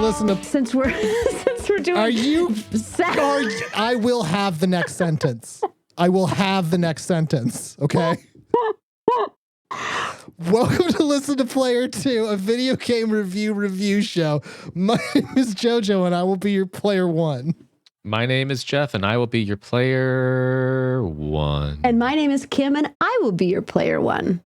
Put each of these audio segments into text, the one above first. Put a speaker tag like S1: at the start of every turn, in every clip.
S1: listen to...
S2: Since we're doing...
S1: Are you... I will have the next sentence. I will have the next sentence, okay? Welcome to Listen to Player 2, a video game review show. My name is JoJo, and I will be your player 1.
S3: My name is Jeff, and I will be your player 1.
S2: And my name is Kim, and I will be your player 1.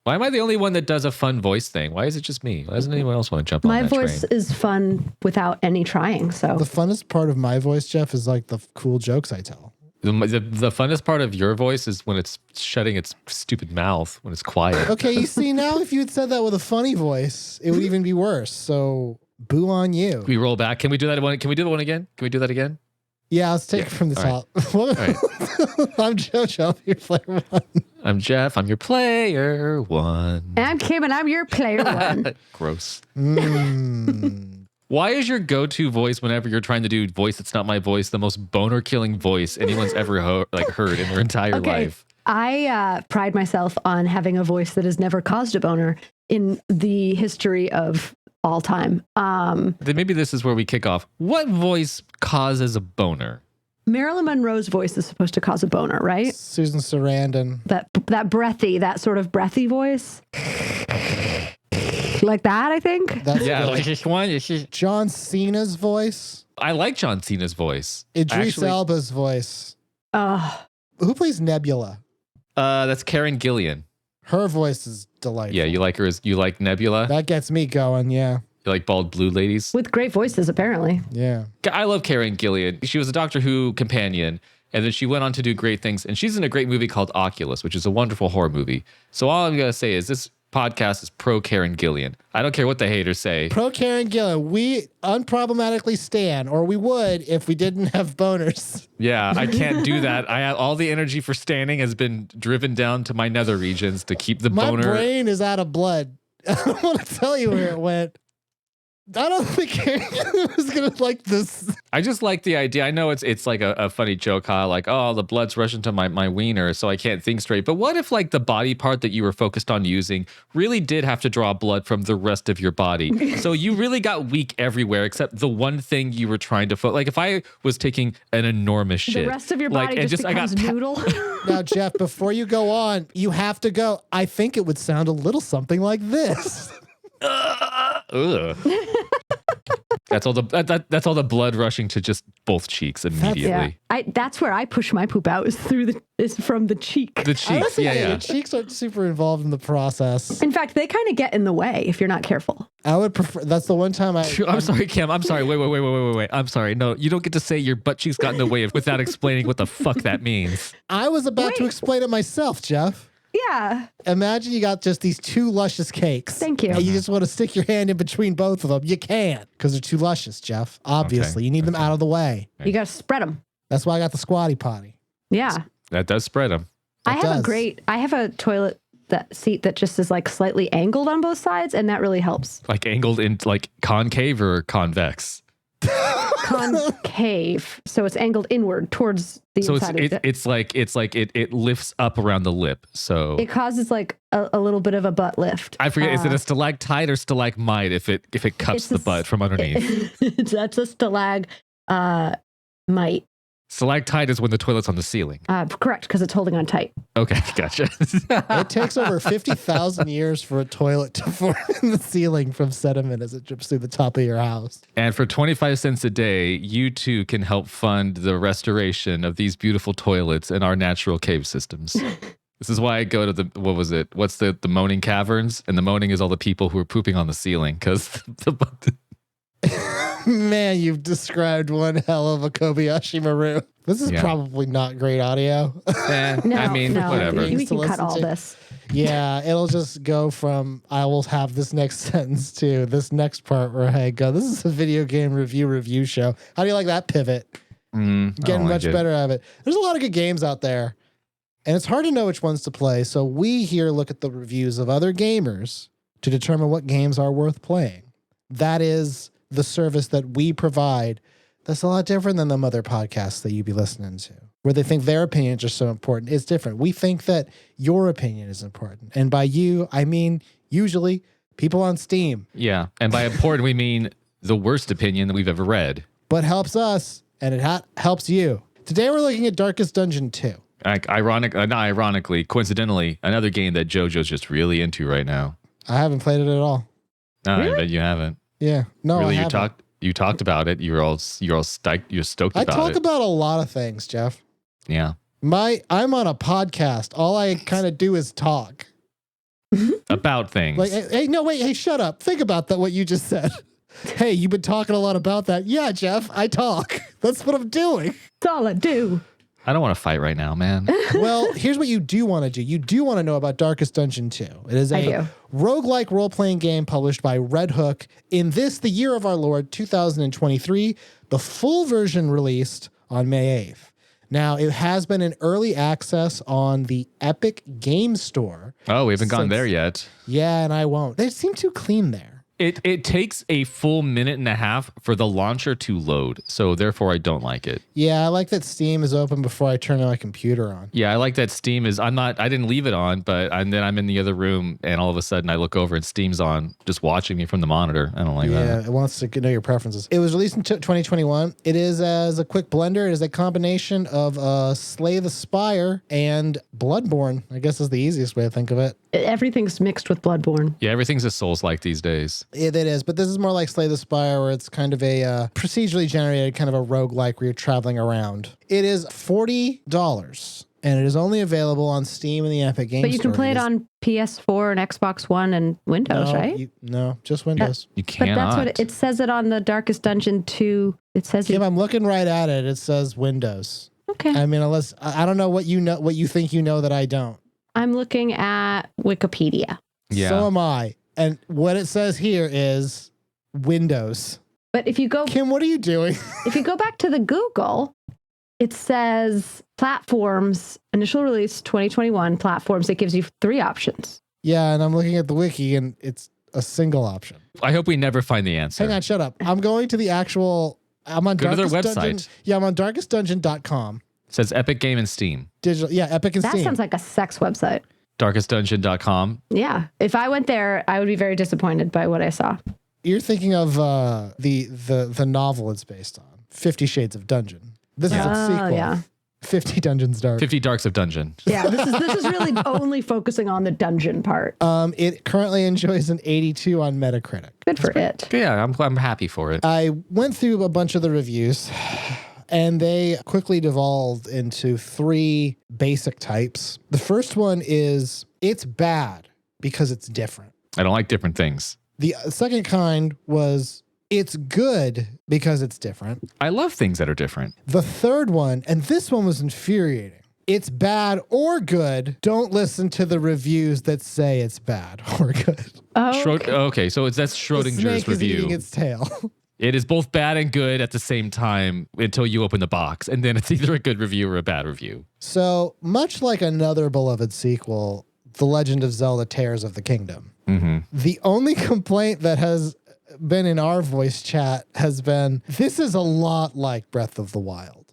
S3: Why am I the only one that does a fun voice thing? Why is it just me? Why doesn't anyone else want to jump on that train?
S2: My voice is fun without any trying, so.
S1: The funnest part of my voice, Jeff, is like the cool jokes I tell.
S3: The funnest part of your voice is when it's shutting its stupid mouth, when it's quiet.
S1: Okay, you see, now if you had said that with a funny voice, it would even be worse. So, boo on you.
S3: We roll back. Can we do that one? Can we do the one again? Can we do that again?
S1: Yeah, let's take it from the top.
S3: All right.
S1: I'm JoJo, I'm your player 1.
S3: I'm Jeff. I'm your player 1.
S2: And I'm Kim, and I'm your player 1.
S3: Gross. Why is your go-to voice whenever you're trying to do voice that's not my voice the most boner-killing voice anyone's ever heard in their entire life?
S2: I pride myself on having a voice that has never caused a boner in the history of all time.
S3: Then maybe this is where we kick off. What voice causes a boner?
S2: Marilyn Monroe's voice is supposed to cause a boner, right?
S1: Susan Sarandon.
S2: That sort of breathy voice. Like that, I think.
S1: That's
S3: like this one.
S1: John Cena's voice.
S3: I like John Cena's voice.
S1: Idris Elba's voice. Who plays Nebula?
S3: That's Karen Gillan.
S1: Her voice is delightful.
S3: Yeah, you like her you like Nebula?
S1: That gets me going, yeah.
S3: You like bald blue ladies?
S2: With great voices, apparently.
S1: Yeah.
S3: I love Karen Gillan. She was a Doctor Who companion, and then she went on to do great things. And she's in a great movie called Oculus, which is a wonderful horror movie. So all I'm going to say is this podcast is pro Karen Gillan. I don't care what the haters say.
S1: Pro Karen Gillan. We unproblematically stan, or we would if we didn't have boners.
S3: Yeah, I can't do that. I have all the energy for standing has been driven down to my nether regions to keep the boner.
S1: My brain is out of blood. I don't want to tell you where it went. I don't think Karen was gonna like this.
S3: I just like the idea. I know it's like a funny joke, how like, oh, the blood's rushing to my wiener, so I can't think straight. But what if like the body part that you were focused on using really did have to draw blood from the rest of your body? So you really got weak everywhere except the one thing you were trying to like if I was taking an enormous shit.
S2: The rest of your body
S3: like,
S2: just becomes noodle.
S1: Now, Jeff, before you go on, you have to go. I think it would sound a little something like this.
S3: Ugh. That's all the blood rushing to just both cheeks immediately.
S2: That's where I push my poop out is from the cheek.
S3: The cheeks, yeah.
S1: The cheeks aren't super involved in the process.
S2: In fact, they kind of get in the way if you're not careful.
S1: I would prefer. That's the one time
S3: I'm sorry, Kim. I'm sorry. Wait. I'm sorry. No, you don't get to say your butt cheeks got in the way without explaining what the fuck that means.
S1: I was about to explain it myself, Jeff.
S2: Yeah.
S1: Imagine you got just these 2 luscious cakes.
S2: Thank you.
S1: And you just want to stick your hand in between both of them. You can't because they're too luscious, Jeff. Obviously. You need them out of the way.
S2: You got to spread them.
S1: That's why I got the squatty potty.
S2: Yeah.
S3: That does spread them.
S2: I have a toilet seat that just is like slightly angled on both sides, and that really helps.
S3: Like angled in like concave or convex?
S2: Concave, so it's angled inward towards the inside. So
S3: it lifts up around the lip, so
S2: it causes like a little bit of a butt lift.
S3: I forget, is it a stalactite or stalagmite if it cups the butt from underneath?
S2: That's a stalagmite.
S3: Stalactite is when the toilet's on the ceiling.
S2: Correct, because it's holding on tight.
S3: Okay, gotcha.
S1: It takes over 50,000 years for a toilet to form in the ceiling from sediment as it drips through the top of your house.
S3: And for 25 cents a day, you too can help fund the restoration of these beautiful toilets in our natural cave systems. This is why I go to what's the moaning caverns? And the moaning is all the people who are pooping on the ceiling because
S1: Man, you've described one hell of a Kobayashi Maru. This is probably not great audio.
S3: Whatever.
S2: We can cut all this.
S1: Yeah, it'll just go from I will have this next sentence to this next part where I go, this is a video game review show. How do you like that pivot? Getting much better at it. There's a lot of good games out there, and it's hard to know which ones to play. So we here look at the reviews of other gamers to determine what games are worth playing. That is the service that we provide. That's a lot different than them other podcasts that you be listening to, where they think their opinions are so important. It's different. We think that your opinion is important. And by you, I mean usually people on Steam.
S3: Yeah. And by important, we mean the worst opinion that we've ever read.
S1: But helps us, and it helps you. Today we're looking at Darkest Dungeon 2.
S3: Not ironically, coincidentally, another game that JoJo's just really into right now.
S1: I haven't played it at all.
S3: No,
S2: Really?
S3: I bet you haven't.
S1: Yeah. No,
S3: really,
S1: I haven't.
S3: you talked about it. You're all stoked about it.
S1: I talk about a lot of things, Jeff.
S3: Yeah.
S1: I'm on a podcast. All I kind of do is talk.
S3: About things.
S1: Like, hey, shut up. Think about that, what you just said. Hey, you've been talking a lot about that. Yeah, Jeff, I talk. That's what I'm doing.
S2: That's all I do.
S3: I don't want to fight right now, man.
S1: Well, here's what you do want to do. You do want to know about Darkest Dungeon 2. It is a roguelike role-playing game published by Red Hook in the year of our Lord, 2023. The full version released on May 8th. Now, it has been in early access on the Epic Game Store.
S3: Oh, we haven't gone there yet.
S1: Yeah, and I won't. They seem too clean there.
S3: It takes a full minute and a half for the launcher to load, so therefore I don't like it.
S1: Yeah, I like that Steam is open before I turn my computer on.
S3: Yeah, I like that Steam is. I didn't leave it on, and then I'm in the other room, and all of a sudden I look over and Steam's on, just watching me from the monitor. I don't like that.
S1: Yeah, it wants to know your preferences. It was released in 2021. It is as a quick blender. It is a combination of Slay the Spire and Bloodborne. I guess is the easiest way to think of it.
S2: Everything's mixed with Bloodborne.
S3: Yeah, everything's a Souls-like these days.
S1: It is, but this is more like Slay the Spire, where it's kind of a procedurally generated kind of a roguelike where you're traveling around. It is $40, and it is only available on Steam and the Epic Games Store.
S2: But you can play it on PS4 and Xbox One and Windows, right?
S1: No, just Windows.
S3: You cannot.
S2: But that's what it says it on the Darkest Dungeon 2. It says
S1: Kim, I'm looking right at it. It says Windows.
S2: Okay.
S1: I mean, unless I don't know what you think you know that I don't.
S2: I'm looking at Wikipedia.
S3: Yeah.
S1: So am I. And what it says here is Windows.
S2: But if you go,
S1: Kim, what are you doing?
S2: if you go back to the Google, it says platforms, initial release 2021 platforms. It gives you 3 options.
S1: Yeah, and I'm looking at the wiki and it's a single option.
S3: I hope we never find the answer.
S1: Hang on, shut up. I'm going to the actual, I'm on
S3: Go to their
S1: Darkest
S3: website.
S1: Dungeon. Yeah, I'm on darkestdungeon.com.
S3: It says Epic Game and Steam.
S1: Digital, yeah, Epic and
S2: That
S1: Steam.
S2: sounds like a sex website.
S3: Darkestdungeon.com.
S2: Yeah. If I went there, I would be very disappointed by what I saw.
S1: You're thinking of the novel it's based on, 50 Shades of Dungeon. This is a sequel.
S2: Yeah.
S1: 50 Dungeons Dark.
S3: 50 Darks of Dungeon.
S2: Yeah. This is really only focusing on the dungeon part.
S1: It currently enjoys an 82 on Metacritic.
S2: Good for it.
S3: Yeah, I'm happy for it.
S1: I went through a bunch of the reviews, and they quickly devolved into 3 basic types. The first one is, it's bad because it's different.
S3: I don't like different things.
S1: The second kind was, it's good because it's different.
S3: I love things that are different.
S1: The third one, and this one was infuriating, it's bad or good. Don't listen to the reviews that say it's bad or good.
S3: Okay, so that's
S1: The
S3: Schrodinger's
S1: snake is eating
S3: review.
S1: its tail.
S3: It is both bad and good at the same time until you open the box, and then it's either a good review or a bad review.
S1: So, much like another beloved sequel, The Legend of Zelda Tears of the Kingdom, the only complaint that has been in our voice chat has been, this is a lot like Breath of the Wild.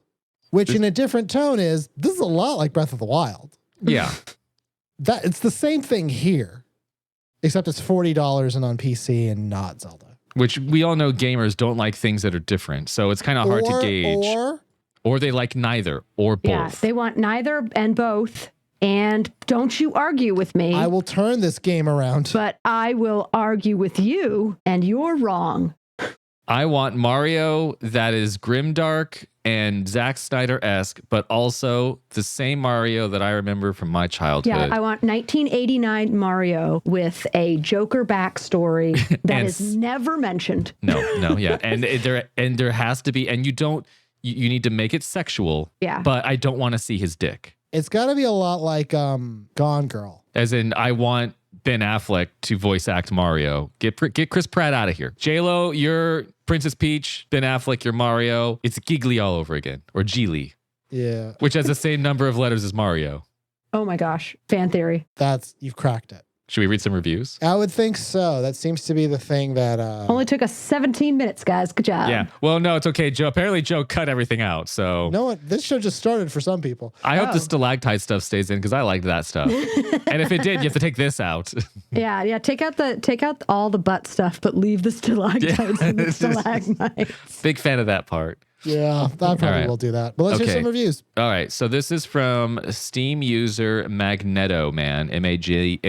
S1: Which in a different tone is, this is a lot like Breath of the Wild.
S3: Yeah.
S1: It's the same thing here, except it's $40 and on PC and not Zelda.
S3: Which we all know gamers don't like things that are different. So it's kind of hard to gauge. Or they like neither or both.
S2: Yeah, they want neither and both. And don't you argue with me.
S1: I will turn this game around.
S2: But I will argue with you, and you're wrong.
S3: I want Mario that is grimdark and Zack Snyder-esque, but also the same Mario that I remember from my childhood.
S2: Yeah, I want 1989 Mario with a Joker backstory that is never mentioned.
S3: No, yeah. And there has to be, and you need to make it sexual.
S2: Yeah.
S3: But I don't want to see his dick.
S1: It's got to be a lot like Gone Girl.
S3: As in, I want Ben Affleck to voice act Mario. Get Chris Pratt out of here. J-Lo, you're Princess Peach. Ben Affleck, you're Mario. It's Giggly all over again. Or Geely.
S1: Yeah.
S3: Which has the same number of letters as Mario.
S2: Oh my gosh. Fan theory.
S1: You've cracked it.
S3: Should we read some reviews?
S1: I would think so. That seems to be the thing that...
S2: Only took us 17 minutes, guys. Good job.
S3: Yeah. Well, no, it's okay, Joe. Apparently, Joe cut everything out. So
S1: No, this show just started for some people.
S3: I hope the stalactite stuff stays in because I liked that stuff. And if it did, you have to take this out.
S2: Yeah. Take out all the butt stuff, but leave the stalactites and the stalagmites.
S3: Big fan of that part.
S1: Yeah, I probably will do that. But let's hear some reviews.
S3: All right. So this is from Steam user Magneto Man, Magnetto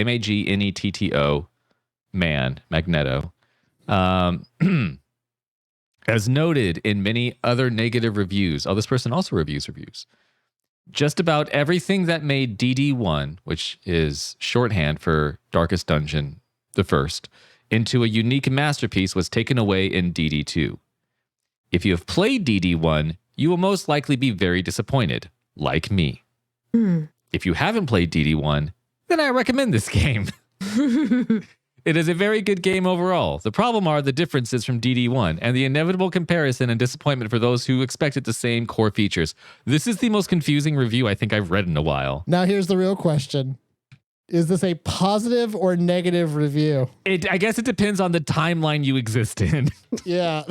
S3: Man, Magneto. As noted in many other negative reviews, this person also reviews. Just about everything that made DD1, which is shorthand for Darkest Dungeon, the first, into a unique masterpiece was taken away in DD2. If you have played DD1, you will most likely be very disappointed, like me. If you haven't played DD1, then I recommend this game. It is a very good game overall. The problem are the differences from DD1 and the inevitable comparison and disappointment for those who expected the same core features. This is the most confusing review I think I've read in a while.
S1: Now here's the real question. Is this a positive or negative review?
S3: I guess it depends on the timeline you exist in.
S1: Yeah.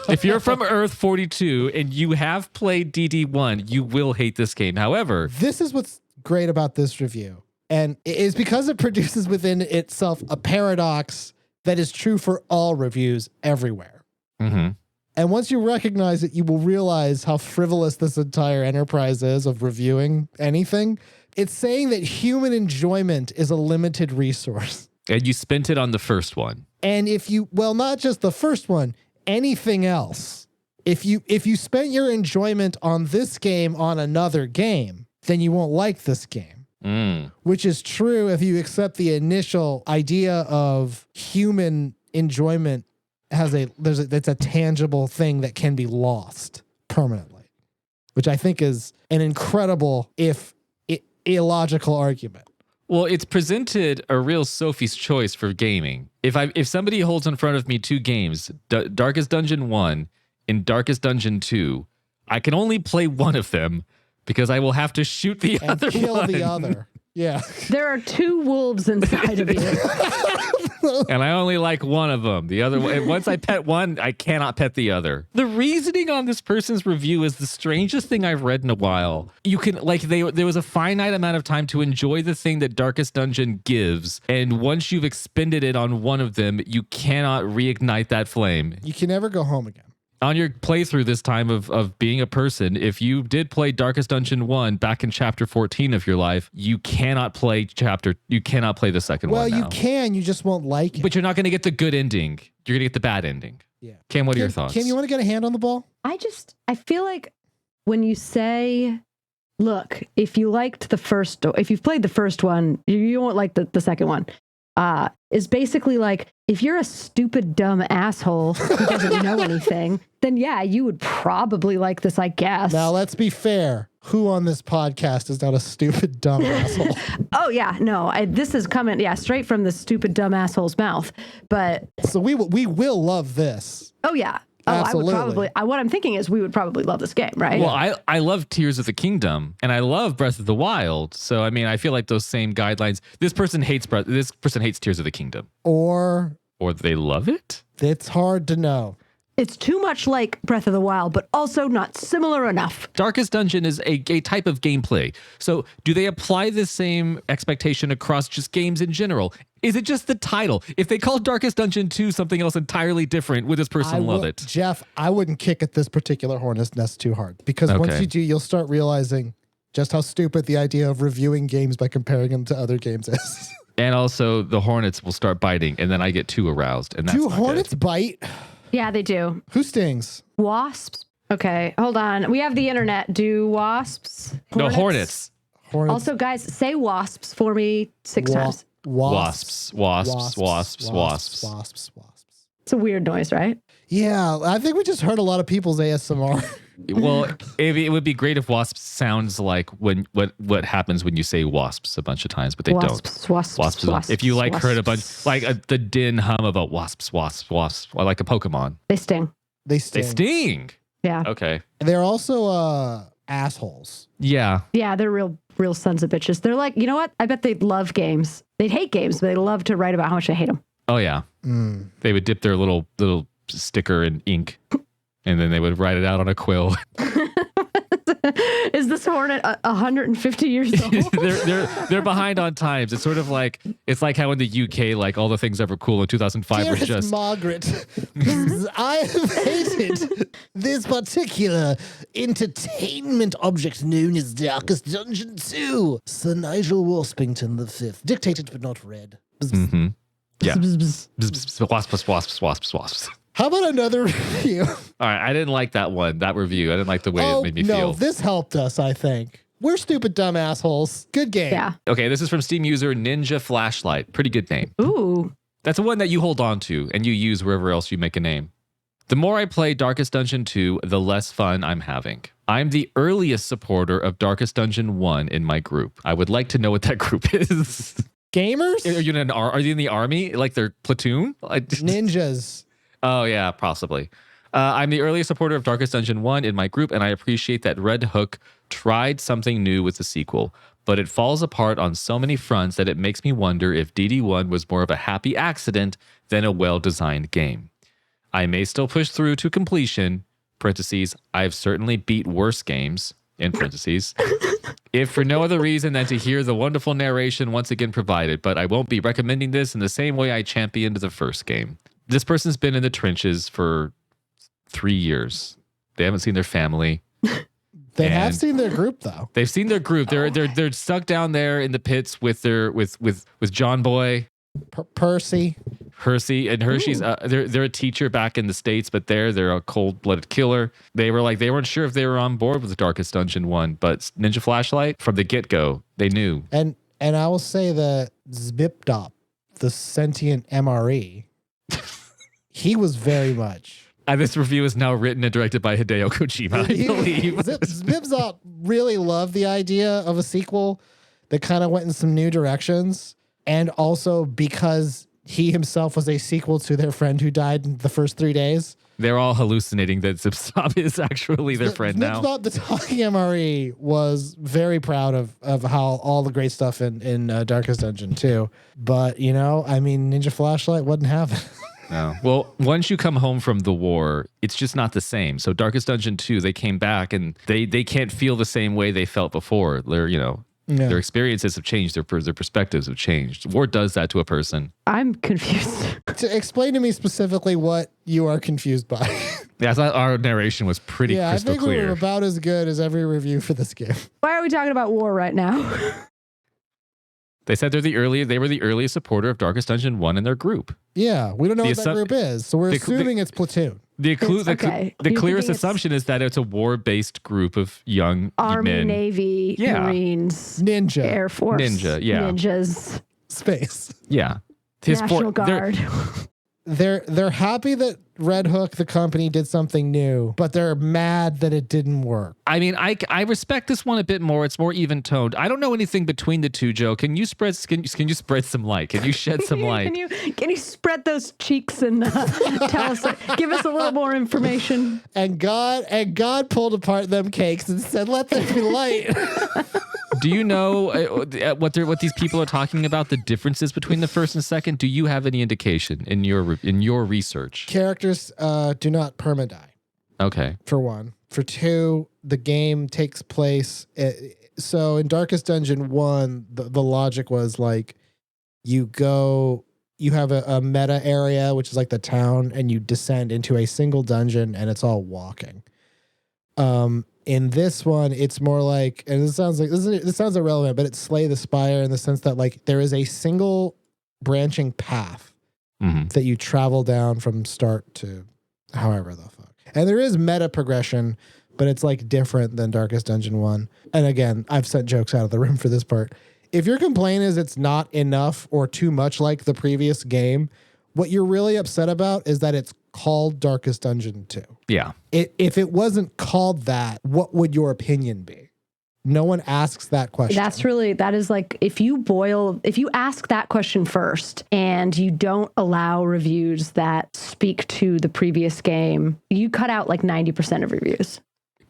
S3: If you're from Earth 42 and you have played DD1, you will hate this game. However,
S1: this is what's great about this review. And it's because it produces within itself a paradox that is true for all reviews everywhere.
S3: Mm-hmm.
S1: And once you recognize it, you will realize how frivolous this entire enterprise is of reviewing anything. It's saying that human enjoyment is a limited resource.
S3: And you spent it on the first one.
S1: And not just the first one, anything else. If you spent your enjoyment on this game on another game, then you won't like this game. Which is true if you accept the initial idea of human enjoyment it's a tangible thing that can be lost permanently, which I think is an incredible, if illogical argument.
S3: Well, it's presented a real Sophie's choice for gaming. If somebody holds in front of me two games, Darkest Dungeon 1 and Darkest Dungeon 2, I can only play one of them because I will have to shoot the other one.
S1: Kill the other. Yeah.
S2: There are two wolves inside of you.
S3: And I only like one of them. The other one, once I pet one, I cannot pet the other. The reasoning on this person's review is the strangest thing I've read in a while. You can there was a finite amount of time to enjoy the thing that Darkest Dungeon gives, and once you've expended it on one of them, you cannot reignite that flame.
S1: You can never go home again.
S3: On your playthrough this time of being a person, if you did play Darkest Dungeon 1 back in chapter 14 of your life, you cannot play the second one now.
S1: Well, you can, you just won't like it.
S3: But you're not going to get the good ending. You're going to get the bad ending.
S1: Yeah.
S3: Kim, what are your thoughts?
S1: Kim, you want to get a hand on the ball?
S2: I feel like when you say, look, if you've played the first one, you won't like the second one. Is basically like, if you're a stupid, dumb asshole who doesn't know anything, then yeah, you would probably like this, I guess.
S1: Now, let's be fair. Who on this podcast is not a stupid, dumb asshole?
S2: Oh, yeah. No, this is coming, straight from the stupid, dumb asshole's mouth. But
S1: so we will love this.
S2: Oh, yeah.
S1: Absolutely.
S2: I would probably, what I'm thinking is we would probably love this game, right?
S3: Well, I love Tears of the Kingdom and I love Breath of the Wild. So, I mean, I feel like those same guidelines. This person hates Tears of the Kingdom. Or they love it?
S1: It's hard to know.
S2: It's too much like Breath of the Wild, but also not similar enough.
S3: Darkest Dungeon is a type of gameplay. So do they apply the same expectation across just games in general? Is it just the title? If they call Darkest Dungeon 2 something else entirely different, would this person love it?
S1: Jeff, I wouldn't kick at this particular hornet's nest too hard. Because once you do, you'll start realizing just how stupid the idea of reviewing games by comparing them to other games is.
S3: And also the hornets will start biting, and then I get too aroused. And that's
S1: do hornets bite?
S2: Yeah, they do.
S1: Who stings?
S2: Wasps. Okay, hold on. We have the internet. Do wasps?
S3: No, hornets.
S2: Also, guys, say wasps for me 6 times.
S3: Wasps.
S2: It's a weird noise, right?
S1: Yeah, I think we just heard a lot of people's ASMR.
S3: Well, it would be great if wasps sounds like what happens when you say wasps a bunch of times, but they don't.
S2: Wasps.
S3: If you heard a bunch, the din hum about wasps, like a Pokemon.
S2: They sting.
S1: They sting.
S2: Yeah.
S3: Okay.
S1: They're also assholes.
S3: Yeah.
S2: Yeah, they're real real sons of bitches. They're like, you know what? I bet they'd love games. They'd hate games, but they love to write about how much they hate them.
S3: Oh yeah. They would dip their little sticker in ink, and then they would write it out on a quill.
S2: Is this Hornet 150 years old?
S3: they're behind on times. It's sort of like how in the UK, like all the things that were cool in 2005
S1: Dearest
S3: were just
S1: Margaret. I have hated this particular entertainment object known as Darkest Dungeon 2. Sir Nigel Waspington V. Dictated but not read.
S3: Mm-hmm. Yeah.
S2: Bzz.
S3: Wasps.
S1: How about another review?
S3: All right, I didn't like that one, that review. I didn't like the way it made me feel.
S1: No, this helped us, I think. We're stupid, dumb assholes. Good game.
S2: Yeah.
S3: Okay, this is from Steam user Ninja Flashlight. Pretty good name.
S2: Ooh.
S3: That's the one that you hold on to and you use wherever else you make a name. The more I play Darkest Dungeon 2, the less fun I'm having. I'm the earliest supporter of Darkest Dungeon 1 in my group. I would like to know what that group is.
S1: Gamers?
S3: Are you in the army? Like their platoon?
S1: Ninjas.
S3: Oh, yeah, possibly. I'm the earliest supporter of Darkest Dungeon 1 in my group, and I appreciate that Red Hook tried something new with the sequel, but it falls apart on so many fronts that it makes me wonder if DD1 was more of a happy accident than a well-designed game. I may still push through to completion, parentheses, I've certainly beat worse games, in parentheses, if for no other reason than to hear the wonderful narration once again provided, but I won't be recommending this in the same way I championed the first game. This person's been in the trenches for 3 years. They haven't seen their family.
S1: They have seen their group though.
S3: They've seen their group. They're stuck down there in the pits with John Boy,
S1: Percy,
S3: and Hershey's. They're a teacher back in the States, but they're a cold-blooded killer. They weren't sure if they were on board with the Darkest Dungeon 1, but Ninja Flashlight from the get-go, they knew.
S1: And I will say that Zbipdop, the sentient MRE, he was very much.
S3: This review is now written and directed by Hideo Kojima, I believe.
S1: Zbipdop really loved the idea of a sequel that kind of went in some new directions. And also because he himself was a sequel to their friend who died in the first 3 days.
S3: They're all hallucinating that Zipstop is actually their friend now.
S1: Zipstop, the talking MRE, was very proud of how all the great stuff in Darkest Dungeon 2. But, Ninja Flashlight wouldn't have it.
S3: No. Well, once you come home from the war, it's just not the same. So Darkest Dungeon 2, they came back and they can't feel the same way they felt before. Their experiences have changed. Their perspectives have changed. War does that to a person.
S2: I'm confused.
S1: Explain to me specifically what you are confused by.
S3: Yeah, I thought our narration was pretty crystal clear.
S1: We were about as good as every review for this game.
S2: Why are we talking about war right now?
S3: They said they were the earliest supporter of Darkest Dungeon 1 in their group.
S1: Yeah, we don't know what that group is, so we're assuming it's Platoon.
S3: The clearest assumption is that it's a war-based group of young
S2: Army,
S3: men.
S2: Navy, Marines,
S1: Ninja,
S2: Air Force, Ninjas,
S1: Space.
S3: Yeah,
S2: National Guard.
S1: They're happy that Red Hook, the company, did something new, but they're mad that it didn't work.
S3: I mean, I respect this one a bit more. It's more even toned. I don't know anything between the two, Joe. Can you spread some light? Can you shed some light?
S2: Can you spread those cheeks and tell us? Give us a little more information.
S1: And God pulled apart them cakes and said, "Let there be light."
S3: Do you know what these people are talking about? The differences between the first and second. Do you have any indication in your research?
S1: Characters do not perma-die.
S3: Okay.
S1: For one. For two, the game takes place. So in Darkest Dungeon 1, the logic was like you have a meta area, which is like the town, and you descend into a single dungeon, and it's all walking. In this one, it's more like, and this sounds irrelevant, but it's Slay the Spire in the sense that like there is a single branching path that you travel down from start to however the fuck. And there is meta progression, but it's like different than Darkest Dungeon 1. And again, I've sent jokes out of the room for this part. If your complaint is it's not enough or too much like the previous game, what you're really upset about is that it's called Darkest Dungeon 2.
S3: Yeah.
S1: If it wasn't called that, what would your opinion be? No one asks that question.
S2: That is like, if you ask that question first and you don't allow reviews that speak to the previous game, you cut out like 90% of reviews.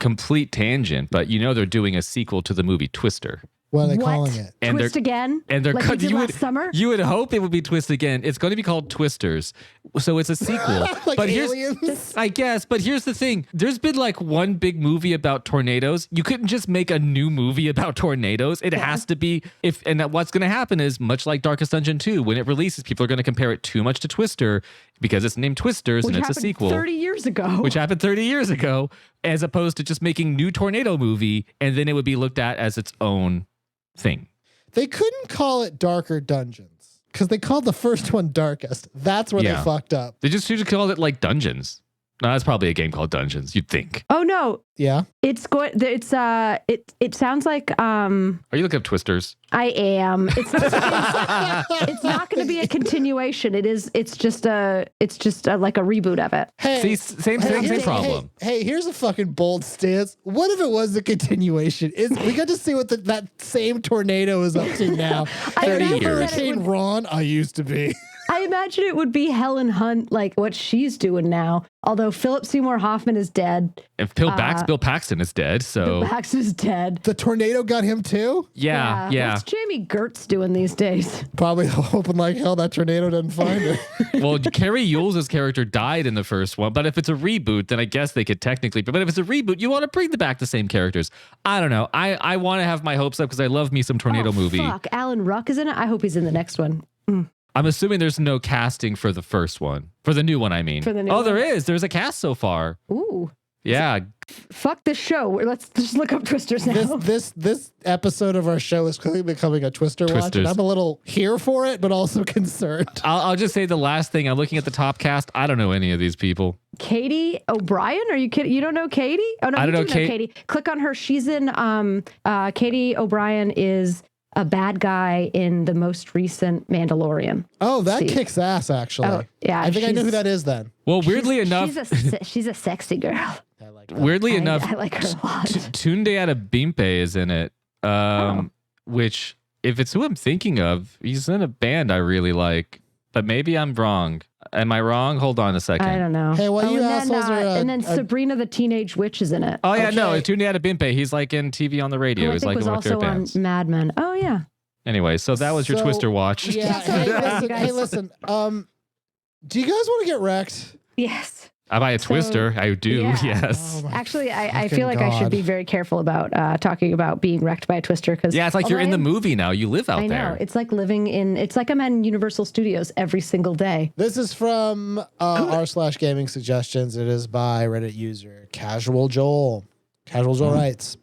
S3: Complete tangent, but they're doing a sequel to the movie Twister.
S1: What are they calling it?
S3: And
S2: Twist again?
S3: And they're
S2: like we did last summer?
S3: You would hope it would be Twist again. It's going to be called Twisters. So it's a sequel.
S1: Like
S3: but
S1: aliens?
S3: I guess. But here's the thing. There's been like one big movie about tornadoes. You couldn't just make a new movie about tornadoes. It has to be and what's going to happen is much like Darkest Dungeon 2, when it releases, people are going to compare it too much to Twister because it's named Twisters and it's a sequel.
S2: 30 years ago.
S3: Which happened 30 years ago, as opposed to just making new tornado movie and then it would be looked at as its own thing.
S1: They couldn't call it Darker Dungeons because they called the first one Darkest. That's where they fucked up.
S3: They just should have called it like Dungeons. No, that's probably a game called Dungeons, you'd think.
S2: Oh no.
S1: Yeah.
S2: It sounds like
S3: Are you looking up Twisters?
S2: I am. It's not going to be a continuation. It's just like a reboot of it.
S1: Hey,
S3: see, same problem.
S1: Hey, here's a fucking bold stance. What if it was a continuation? We got to see what that same tornado is up to now.
S3: 30 years.
S1: Hurricane Ron, I used to be.
S2: I imagine it would be Helen Hunt, like what she's doing now. Although Philip Seymour Hoffman is dead.
S3: And Bill Paxton is dead, so...
S2: Bill Paxton's dead.
S1: The tornado got him too?
S3: Yeah.
S2: What's Jamie Gertz doing these days?
S1: Probably hoping like hell that tornado doesn't find her.
S3: Well, Carrie Yules' character died in the first one, but if it's a reboot, then I guess they could technically... But if it's a reboot, you want to bring back the same characters. I don't know. I want to have my hopes up because I love me some tornado movie.
S2: Fuck, Alan Ruck is in it? I hope he's in the next one.
S3: I'm assuming there's no casting for the first one. For the new one, I mean.
S2: For the new one?
S3: There is. There's a cast so far.
S2: Ooh.
S3: Yeah.
S2: Fuck this show. Let's just look up Twisters now.
S1: This episode of our show is clearly becoming a Twister watch, and I'm a little here for it, but also concerned.
S3: I'll just say the last thing. I'm looking at the top cast. I don't know any of these people.
S2: Katie O'Brien? Are you kidding? You don't know Katie? Oh no,
S3: I don't know
S2: Katie. Click on her. She's in. Katie O'Brien is a bad guy in the most recent Mandalorian.
S1: Oh, that kicks ass, actually.
S2: Oh, yeah.
S1: I think I know who that is then.
S3: Well, weirdly enough...
S2: She's a sexy girl.
S1: I like
S3: weirdly enough...
S2: I like her a lot.
S3: Tunde Adebimpe is in it, which, if it's who I'm thinking of, he's in a band I really like, but maybe I'm wrong. Am I wrong? Hold on a second.
S2: I don't know.
S1: Hey, what you assholes are...
S2: and then Sabrina the Teenage Witch is in it.
S3: Oh, yeah, no, Tunde Adebimpe. He's like in TV on the radio.
S2: Who I think was also on Mad Men. Oh, yeah.
S3: Anyway, so that was your Twister watch.
S1: Yeah. Hey, listen. Do you guys want to get wrecked?
S2: Yes.
S3: I buy a Twister. I do, yes.
S1: Oh
S2: actually, I feel like I should be very careful about talking about being wrecked by a Twister because
S3: it's like you're in the movie now. You live out there.
S2: I know. It's like it's like I'm in Universal Studios every single day.
S1: This is from r/gaming suggestions. It is by Reddit user Casual Joel. Casual Joel writes,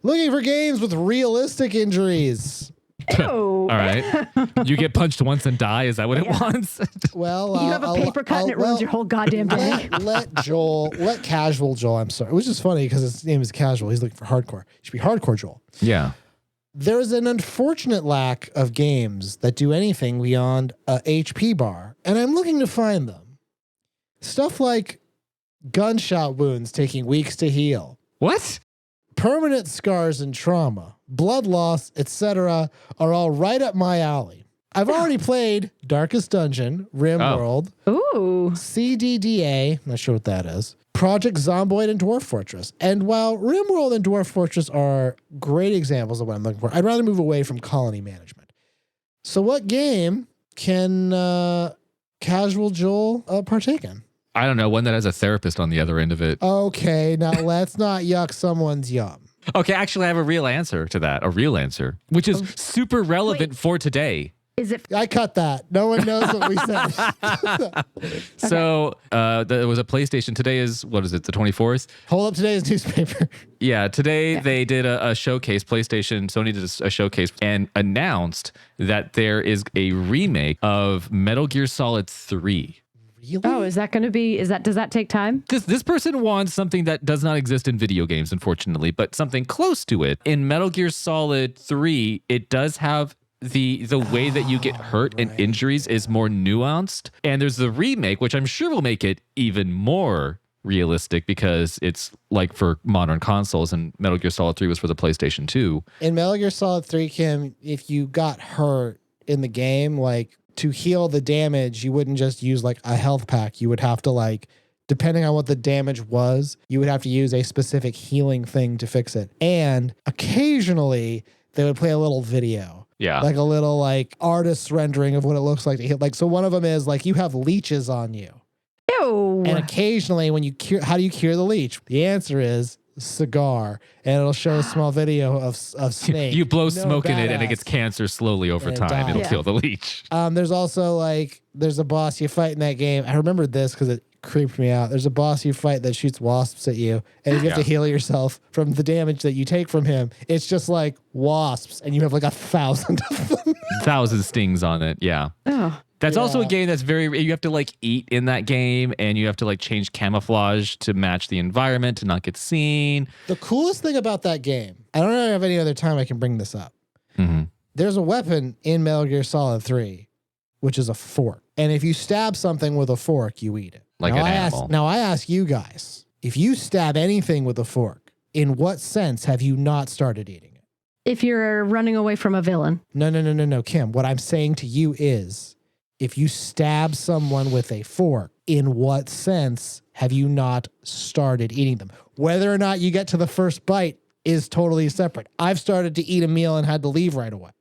S1: looking for games with realistic injuries.
S2: Oh.
S3: All right. You get punched once and die. Is that what it wants?
S1: Well,
S2: you have a paper cut and it ruins your whole goddamn day.
S1: Let Casual Joel, I'm sorry, which is funny because his name is Casual. He's looking for hardcore. It should be Hardcore Joel.
S3: Yeah.
S1: There's an unfortunate lack of games that do anything beyond a HP bar, and I'm looking to find them. Stuff like gunshot wounds taking weeks to heal.
S3: What?
S1: Permanent scars and trauma, blood loss, etc. are all right up my alley. I've already played Darkest Dungeon, RimWorld,
S2: Ooh,
S1: CDDA, not sure what that is, Project Zomboid, and Dwarf Fortress. And while RimWorld and Dwarf Fortress are great examples of what I'm looking for, I'd rather move away from colony management. So what game can Casual Joel partake in?
S3: I don't know, one that has a therapist on the other end of it.
S1: Okay, now let's not yuck someone's yum.
S3: Okay, actually, I have a real answer to that. A real answer, which is super relevant for today.
S2: Is it?
S1: I cut that. No one knows what we said.
S3: So there was a PlayStation. Today is, what is it, the 24th?
S1: Hold up today's newspaper.
S3: Yeah, today they did a showcase. Sony did a showcase and announced that there is a remake of Metal Gear Solid 3.
S1: Really?
S2: Oh, is that going to be? Does that take time?
S3: This person wants something that does not exist in video games, unfortunately, but something close to it. In Metal Gear Solid 3, it does have the way that you get hurt and injuries is more nuanced. And there's the remake, which I'm sure will make it even more realistic because it's like for modern consoles, and Metal Gear Solid 3 was for the PlayStation 2.
S1: In Metal Gear Solid 3, Kim, if you got hurt in the game, like, to heal the damage, you wouldn't just use like a health pack. You would have to, like, depending on what the damage was, you would have to use a specific healing thing to fix it. And occasionally they would play a little video.
S3: Yeah.
S1: Like a little like artist's rendering of what it looks like to heal. Like, so one of them is like you have leeches on you.
S2: Ew.
S1: And occasionally when you cure, how do you cure the leech? The answer is cigar. And it'll show a small video of Snake.
S3: You blow smoke in it and it gets cancer slowly over
S1: And it
S3: time. It'll
S1: dies.
S3: kill the leech.
S1: There's also like, there's a boss you fight in that game. I remembered this because it creeped me out. There's a boss you fight that shoots wasps at you, and you have to heal yourself from the damage that you take from him. It's just like wasps, and you have like 1,000 of them.
S3: 1,000 stings on it. Yeah.
S2: Oh.
S3: That's also a game that's you have to like eat in that game, and you have to like change camouflage to match the environment to not get seen.
S1: The coolest thing about that game, I don't know if any other time I can bring this up.
S3: Mm-hmm.
S1: There's a weapon in Metal Gear Solid 3, which is a fork. And if you stab something with a fork, you eat it.
S3: Like an animal.
S1: Now I ask you guys, if you stab anything with a fork, in what sense have you not started eating it?
S2: If you're running away from a villain.
S1: No, Kim. What I'm saying to you is, if you stab someone with a fork, in what sense have you not started eating them? Whether or not you get to the first bite is totally separate. I've started to eat a meal and had to leave right away.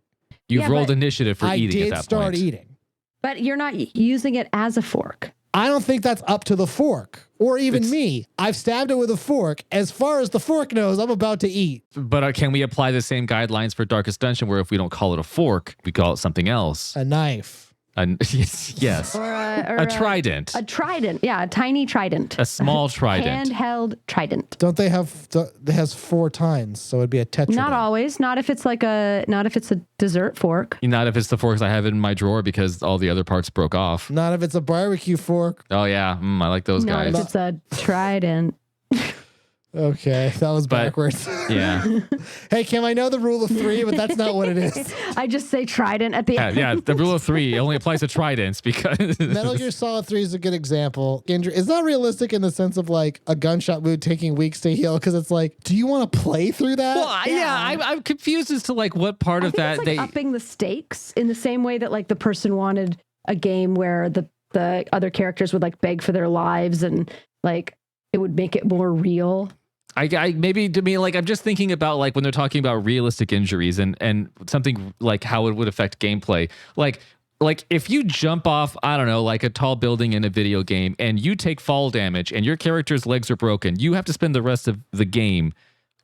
S3: You've rolled initiative for eating at that point.
S1: I did start eating.
S2: But you're not using it as a fork.
S1: I don't think that's up to the fork or even me. I've stabbed it with a fork. As far as the fork knows, I'm about to eat.
S3: But can we apply the same guidelines for Darkest Dungeon, where if we don't call it a fork, we call it something else?
S1: A knife.
S3: Yes.
S2: Or
S3: a trident.
S2: A trident. Yeah, a tiny trident.
S3: A small trident.
S2: Handheld trident.
S1: Don't they have, it has 4 tines, so it'd be a tetradent.
S2: Not always. Not if it's not if it's a dessert fork.
S3: Not if it's the forks I have in my drawer because all the other parts broke off.
S1: Not if it's a barbecue fork.
S3: Oh, yeah. I like those guys.
S2: Not if it's a trident.
S1: Okay, that was backwards.
S3: Yeah.
S1: Hey, Kim, I know the rule of 3, but that's not what it is.
S2: I just say trident at the end.
S3: Yeah, the rule of 3 only applies to tridents because
S1: Metal Gear Solid 3 is a good example. It's not realistic in the sense of like a gunshot wound taking weeks to heal, because it's like, do you want to play through that?
S3: Well, I'm confused as to like what part of that
S2: it's like upping the stakes in the same way that like the person wanted a game where the other characters would like beg for their lives and like it would make it more real.
S3: I maybe to me, like, I'm just thinking about like when they're talking about realistic injuries and something like how it would affect gameplay. Like if you jump off, I don't know, like a tall building in a video game and you take fall damage and your character's legs are broken, you have to spend the rest of the game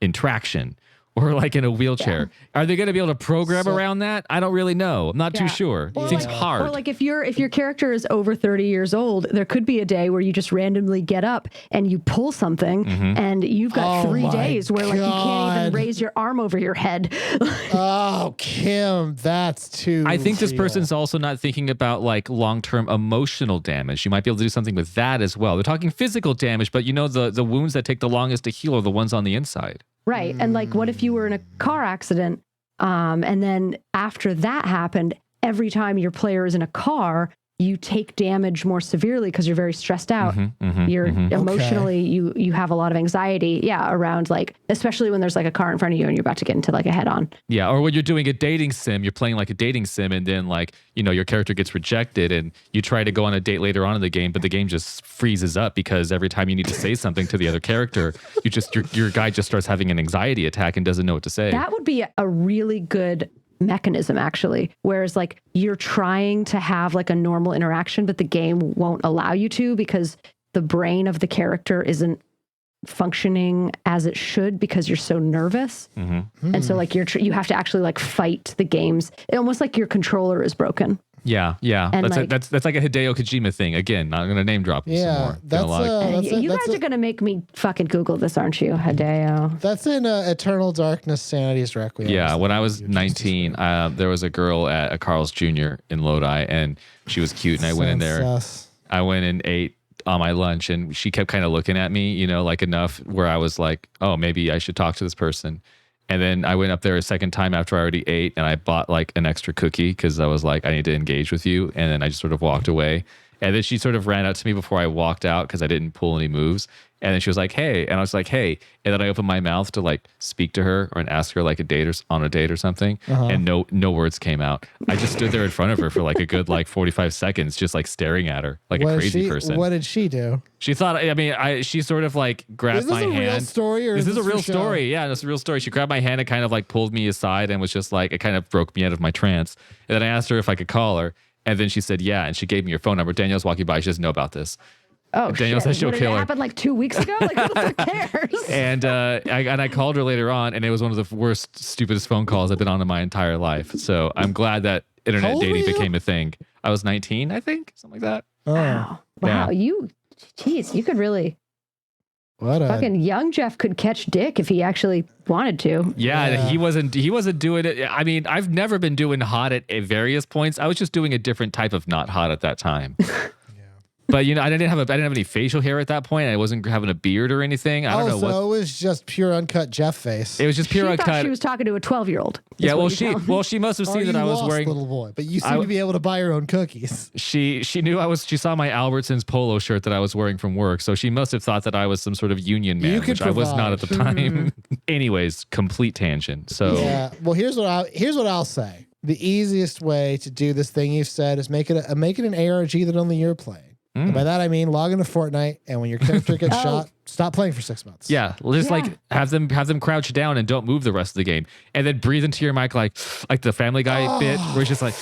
S3: in traction or like in a wheelchair. Yeah. Are they going to be able to program around that? I don't really know. I'm not too sure. It seems hard.
S2: Or like if your character is over 30 years old, there could be a day where you just randomly get up and you pull something and you've got 3 days where like you can't even raise your arm over your head.
S1: Oh, Kim, that's too
S3: I think this person's also not thinking about like long-term emotional damage. You might be able to do something with that as well. They're talking physical damage, but you know the wounds that take the longest to heal are the ones on the inside.
S2: Right. And like, what if you were in a car accident and then after that happened, every time your player is in a car, you take damage more severely because you're very stressed out. You're emotionally, you have a lot of anxiety. Yeah. Around like, especially when there's like a car in front of you and you're about to get into like a head on.
S3: Yeah. Or when you're doing a dating sim, you're playing like a dating sim and then like, you know, your character gets rejected and you try to go on a date later on in the game, but the game just freezes up because every time you need to say something to the other character, your guy just starts having an anxiety attack and doesn't know what to say.
S2: That would be a really good mechanism actually, whereas like you're trying to have like a normal interaction but the game won't allow you to because the brain of the character isn't functioning as it should because you're so nervous. And so like you have to actually like fight the games, almost like your controller is broken.
S3: Yeah.
S2: And
S3: that's like a Hideo Kojima thing. Again, not gonna name drop you some more.
S2: You guys are gonna make me fucking Google this, aren't you, Hideo?
S1: That's in Eternal Darkness, Sanity's Requiem.
S3: Yeah, when I was 19, there was a girl at a Carl's Jr. in Lodi, and she was cute, and I went in there. I went and ate on my lunch, and she kept kind of looking at me, you know, like enough where I was like, oh, maybe I should talk to this person. And then I went up there a second time after I already ate and I bought like an extra cookie because I was like, I need to engage with you. And then I just sort of walked away. And then she sort of ran out to me before I walked out because I didn't pull any moves. And then she was like, hey. And I was like, hey. And then I opened my mouth to like speak to her or and ask her like on a date or something. And no words came out. I just stood there in front of her for like a good like 45 seconds, just like staring at her like a crazy person.
S1: What did she do?
S3: She thought, I mean, she sort of like grabbed my hand.
S1: Is this a real story or
S3: this is a real
S1: for
S3: story.
S1: show?
S3: Yeah, this is a real story. She grabbed my hand and kind of like pulled me aside and was just like, it kind of broke me out of my trance. And then I asked her if I could call her. And then she said, yeah. And she gave me your phone number. Danielle's walking by. She doesn't know about this.
S2: Oh,
S3: Danielle says she'll kill her.
S2: It happened like 2 weeks ago. Like, who the fuck cares?
S3: And I called her later on, and it was one of the worst, stupidest phone calls I've been on in my entire life. So I'm glad that internet dating became a thing. I was 19, I think, something like that.
S1: Oh.
S2: Wow.
S3: Yeah.
S2: You could really. Fucking young Jeff could catch dick if he actually wanted to.
S3: Yeah, he wasn't doing it. I mean, I've never been doing hot at various points. I was just doing a different type of not hot at that time. But you know, I didn't have any facial hair at that point. I wasn't having a beard or anything. I don't know what.
S1: So it was just pure uncut Jeff face.
S3: It was just pure
S2: she
S3: uncut.
S2: Thought she was talking to a 12-year-old.
S3: Yeah, well, she must have seen that I was wearing
S1: little boy, but you seem to be able to buy your own cookies.
S3: She knew she saw my Albertsons polo shirt that I was wearing from work, so she must have thought that I was some sort of union man, which I was not at the time. Anyways, complete tangent. So
S1: yeah, well, here's what I'll say. The easiest way to do this thing you've said is make it an ARG that only you're playing. And by that I mean log into Fortnite, and when your character gets shot, stop playing for 6 months.
S3: Yeah, just like have them crouch down and don't move the rest of the game, and then breathe into your mic like the Family Guy bit, where it's just like,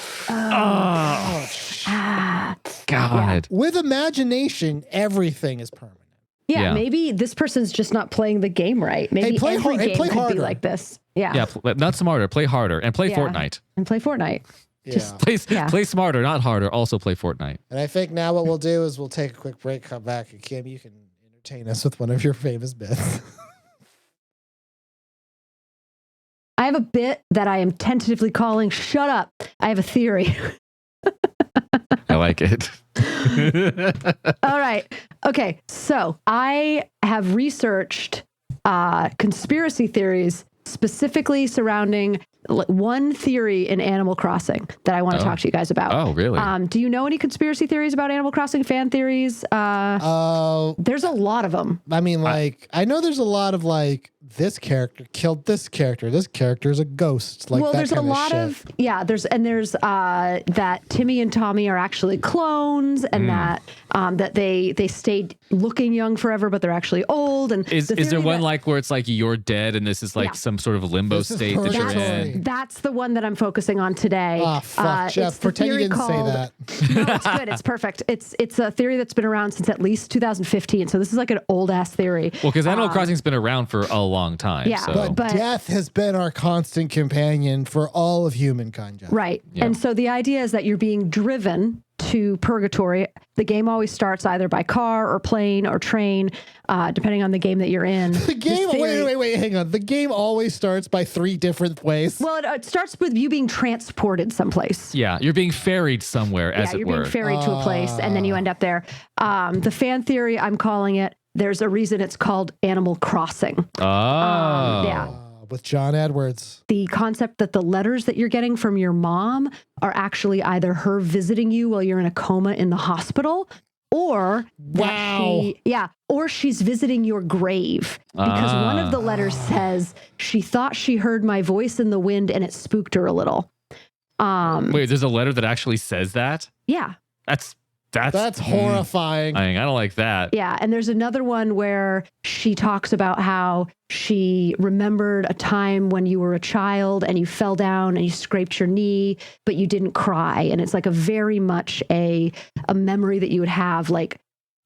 S3: God.
S1: With imagination, everything is permanent.
S2: Yeah, maybe this person's just not playing the game right. Maybe every game could be like this. Yeah,
S3: not smarter, play harder, and play Fortnite.
S2: And play Fortnite. Just
S3: play smarter, not harder. Also play Fortnite.
S1: And I think now what we'll do is we'll take a quick break, come back, and Kim, you can entertain us with one of your famous bits.
S2: I have a bit that I am tentatively calling "Shut Up." I have a theory.
S3: I like it.
S2: All right. Okay. So I have researched conspiracy theories specifically surrounding one theory in Animal Crossing that I want to talk to you guys about.
S3: Oh, really?
S2: Do you know any conspiracy theories about Animal Crossing, fan theories? There's a lot of them.
S1: I mean, like, I know there's a lot of like, this character killed this character. This character is a ghost. Like, well,
S2: there's a lot of there's that Timmy and Tommy are actually clones, and that they stayed looking young forever, but they're actually old. And
S3: is there one like where it's like you're dead and this is like some sort of limbo state that you're in?
S2: That's the one that I'm focusing on today.
S1: Ah, fuck, Jeff. Pretend you didn't say that.
S2: No, it's good. It's perfect. It's a theory that's been around since at least 2015. So this is like an old ass theory.
S3: Well, because Animal Crossing's been around for a long time.
S2: Yeah,
S3: so.
S1: but death has been our constant companion for all of humankind, Jeff.
S2: Right. Yep. And so the idea is that you're being driven to purgatory. The game always starts either by car or plane or train, depending on the game that you're in.
S1: The game, wait, hang on. The game always starts by 3 different ways.
S2: Well, it starts with you being transported someplace.
S3: Yeah, you're being ferried somewhere, as it were.
S2: You're being ferried to a place, and then you end up there. The fan theory, I'm calling it, there's a reason it's called Animal Crossing.
S3: Oh.
S2: Yeah.
S1: With John Edwards.
S2: The concept that the letters that you're getting from your mom are actually either her visiting you while you're in a coma in the hospital, or or she's visiting your grave, because one of the letters says she thought she heard my voice in the wind and it spooked her a little.
S3: Wait, there's a letter that actually says that?
S2: Yeah.
S1: That's horrifying.
S3: I don't like that.
S2: Yeah. And there's another one where she talks about how she remembered a time when you were a child and you fell down and you scraped your knee, but you didn't cry. And it's like a very much a memory that you would have, like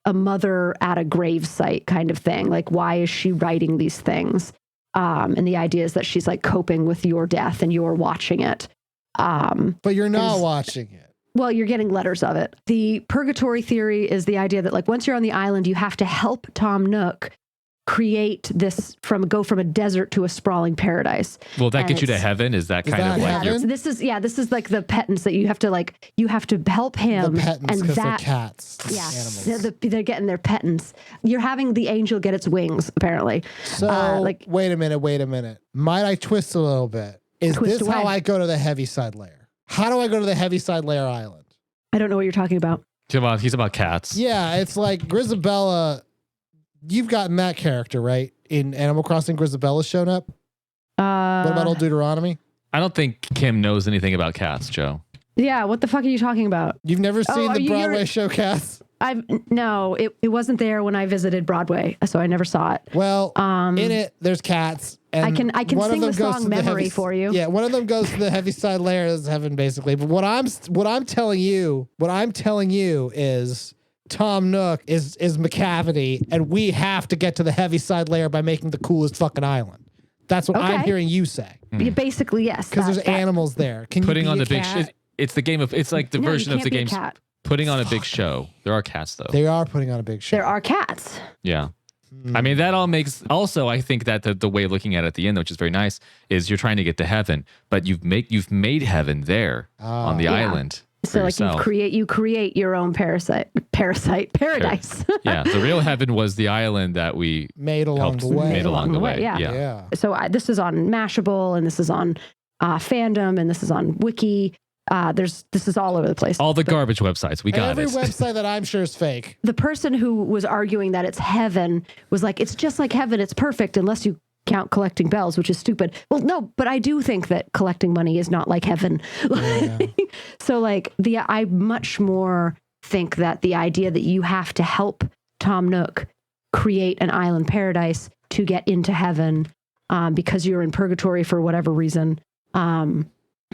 S2: a mother at a gravesite kind of thing. Like, why is she writing these things? And the idea is that she's like coping with your death and you're watching it.
S1: But you're not watching it.
S2: Well, you're getting letters of it. The purgatory theory is the idea that, like, once you're on the island, you have to help Tom Nook create this go from a desert to a sprawling paradise.
S3: Will that get you to heaven? Is that kind of like your...
S2: This is like the penance that you have to help him.
S1: The penance, because they're cats.
S2: Yeah,
S1: animals.
S2: They're getting their penance. You're having the angel get its wings, apparently.
S1: So, wait a minute. Might I twist a little bit? Is this how I go to the Heaviside Layer? How do I go to the Heaviside Layer Island?
S2: I don't know what you're talking about.
S3: He's about cats.
S1: Yeah, it's like Grisabella you've gotten that character, right? In Animal Crossing, Grisabella's shown up. What about old Deuteronomy?
S3: I don't think Kim knows anything about cats, Joe.
S2: Yeah, what the fuck are you talking about?
S1: You've never seen the Broadway show Cats?
S2: No, it wasn't there when I visited Broadway, so I never saw it.
S1: Well, in it, there's cats. And
S2: I can sing the song "Memory" for you.
S1: Yeah, one of them goes to the heavy side layer of heaven, basically. But what I'm telling you is Tom Nook is Macavity, and we have to get to the heavy side layer by making the coolest fucking island. That's what I'm hearing you say.
S2: Yeah, basically, yes.
S1: Because there's animals there. Can
S3: putting
S1: you be
S3: on
S1: a
S3: the
S1: cat?
S3: big. It's the game of. It's like the version of the game. Putting on a big show. There are cats though.
S1: They are putting on a big show.
S2: There are cats.
S3: Yeah. I mean, that all makes. Also, I think that the way of looking at it at the end, which is very nice, is you're trying to get to heaven, but you've made heaven there on the island.
S2: So like you create your own parasite paradise.
S3: Yeah, the real heaven was the island that we
S1: made along the way.
S3: Made along the way.
S2: Yeah. So this is on Mashable, and this is on Fandom, and this is on Wiki. This is all over the place.
S3: All the garbage websites. We got
S1: every
S3: it.
S1: website that I'm sure is fake.
S2: The person who was arguing that it's heaven was like, it's just like heaven. It's perfect unless you count collecting bells, which is stupid. Well, no, but I do think that collecting money is not like heaven. Yeah. So like I much more think that the idea that you have to help Tom Nook create an island paradise to get into heaven because you're in purgatory for whatever reason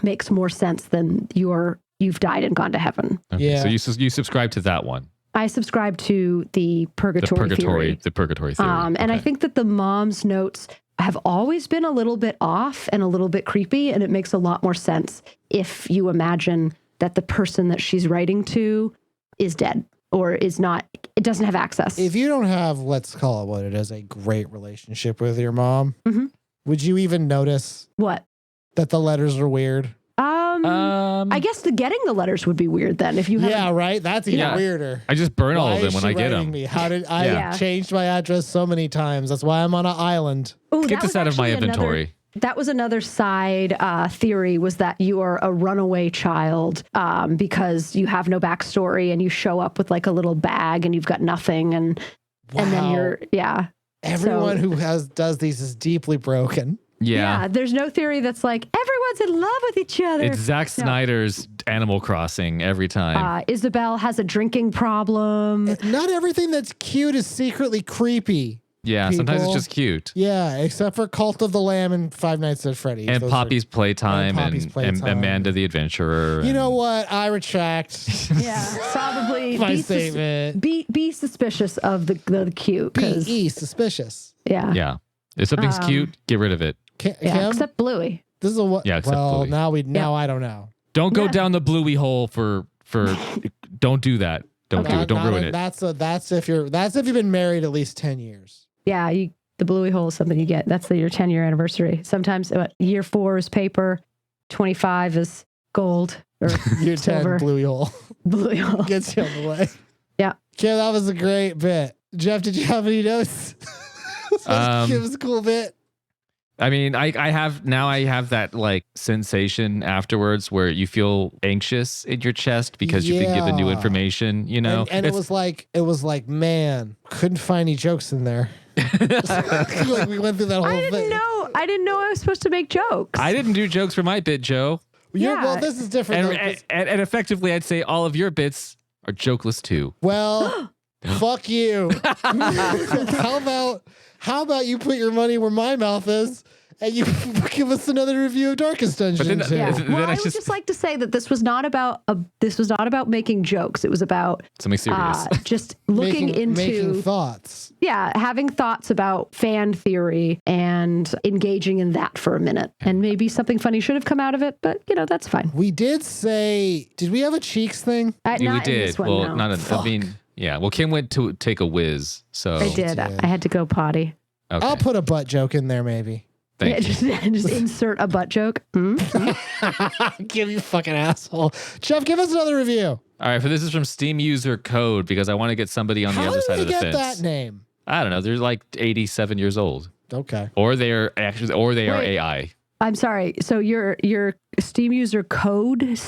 S2: makes more sense than you've died and gone to heaven.
S3: Okay,
S1: yeah.
S3: So you subscribe to that one.
S2: I subscribe to the purgatory theory.
S3: The purgatory theory.
S2: And I think that the mom's notes have always been a little bit off and a little bit creepy, and it makes a lot more sense if you imagine that the person that she's writing to is dead or is not, it doesn't have access.
S1: If you don't have, let's call it what it is, a great relationship with your mom, would you even notice
S2: what?
S1: That the letters are weird?
S2: I guess getting the letters would be weird then if you have.
S1: Yeah, right. That's even weirder.
S3: I just burn all of them when I get them.
S1: How did I changed my address so many times? That's why I'm on an island.
S2: Ooh,
S3: get this out of my inventory.
S2: That was another side theory, was that you are a runaway child because you have no backstory and you show up with like a little bag and you've got nothing and then you're
S1: Everyone who does these is deeply broken.
S3: Yeah.
S2: There's no theory that's like everyone's in love with each other.
S3: It's Zack Snyder's Animal Crossing every time.
S2: Isabel has a drinking problem.
S1: Not everything that's cute is secretly creepy.
S3: Yeah, sometimes it's just cute.
S1: Yeah, except for Cult of the Lamb and Five Nights at Freddy's.
S3: And Poppy's Playtime and Amanda the Adventurer.
S1: You know what? I retract.
S2: Yeah, probably
S1: my statement.
S2: Be suspicious of the cute.
S1: Be suspicious.
S2: Yeah.
S3: Yeah. If something's cute, get rid of it.
S2: Except Bluey.
S1: This is what.
S3: Yeah, except Bluey.
S1: Now I don't know.
S3: Don't go down the Bluey hole for. Don't do that. Don't do it. Don't ruin it.
S1: That's if you've been married at least 10 years.
S2: Yeah, the Bluey hole is something you get. That's your 10-year anniversary. Sometimes year 4 is paper, 25 is gold, or
S1: year
S2: silver.
S1: 10 Bluey hole.
S2: Bluey hole
S1: gets you on the way.
S2: Yeah.
S1: Kim, that was a great bit. Jeff, did you have any notes? It was a cool bit.
S3: I mean, I have that like sensation afterwards where you feel anxious in your chest because you've been given new information, you know?
S1: And it was like, man, couldn't find any jokes in there. Like we went through that whole thing.
S2: I didn't know I was supposed to make jokes.
S3: I didn't do jokes for my bit, Joe.
S1: Well, this is different.
S3: And effectively, I'd say all of your bits are jokeless too.
S1: Well, fuck you. How about you put your money where my mouth is and you give us another review of Darkest Dungeon?
S2: Well, I would just like to say that this was not about making jokes. It was about
S3: something serious.
S2: Just looking
S1: making thoughts.
S2: Yeah, having thoughts about fan theory and engaging in that for a minute. And maybe something funny should have come out of it, but that's fine.
S1: We did say, did we have a Cheeks thing?
S3: We did. Well, Kim went to take a whiz, so
S2: I did. I had to go potty.
S3: Okay.
S1: I'll put a butt joke in there, maybe.
S2: Just insert a butt joke.
S1: Give you fucking asshole. Jeff, give us another review.
S3: All right, this is from Steam User Code because I want to get somebody on the other side of the fence.
S1: How did they get that name?
S3: I don't know. They're like 87 years old.
S1: Okay.
S3: Or they are AI.
S2: I'm sorry. So your Steam User Code,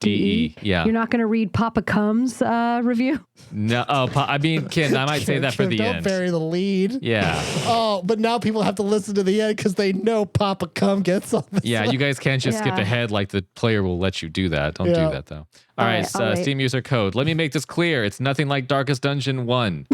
S3: DE. Yeah.
S2: You're not going to read Papa Combs' review?
S3: No. Oh, I mean, Ken, I might say that for the
S1: Don't
S3: end.
S1: bury the lead.
S3: Yeah.
S1: Oh, but now people have to listen to the end because they know Papa Cum gets on this.
S3: Yeah, you guys can't just skip ahead like the player will let you do that. Don't do that, though. All right, Steam user code. Let me make this clear. It's nothing like Darkest Dungeon 1.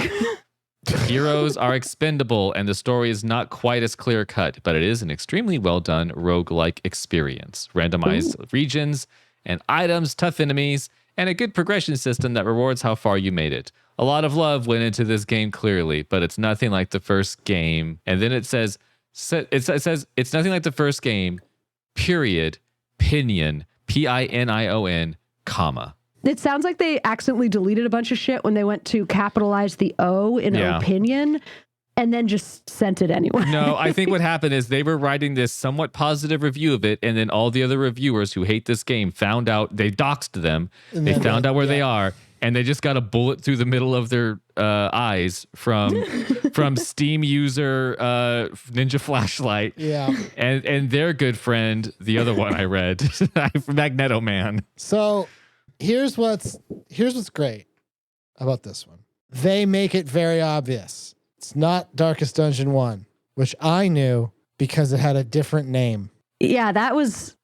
S3: Heroes are expendable, and the story is not quite as clear-cut, but it is an extremely well-done roguelike experience. Randomized regions and items, tough enemies, and a good progression system that rewards how far you made it. A lot of love went into this game clearly, but it's nothing like the first game. And then it says it's nothing like the first game, period, pinion, PINION, comma.
S2: It sounds like they accidentally deleted a bunch of shit when they went to capitalize the O in opinion and then just sent it anyway.
S3: No, I think what happened is they were writing this somewhat positive review of it, and then all the other reviewers who hate this game found out, they doxed them, they found out where they are, and they just got a bullet through the middle of their eyes from Steam user Ninja Flashlight.
S1: Yeah.
S3: And their good friend, the other one I read, Magneto Man.
S1: So here's what's great about this one. They make it very obvious. It's not Darkest Dungeon 1, which I knew because it had a different name.
S2: Yeah, that was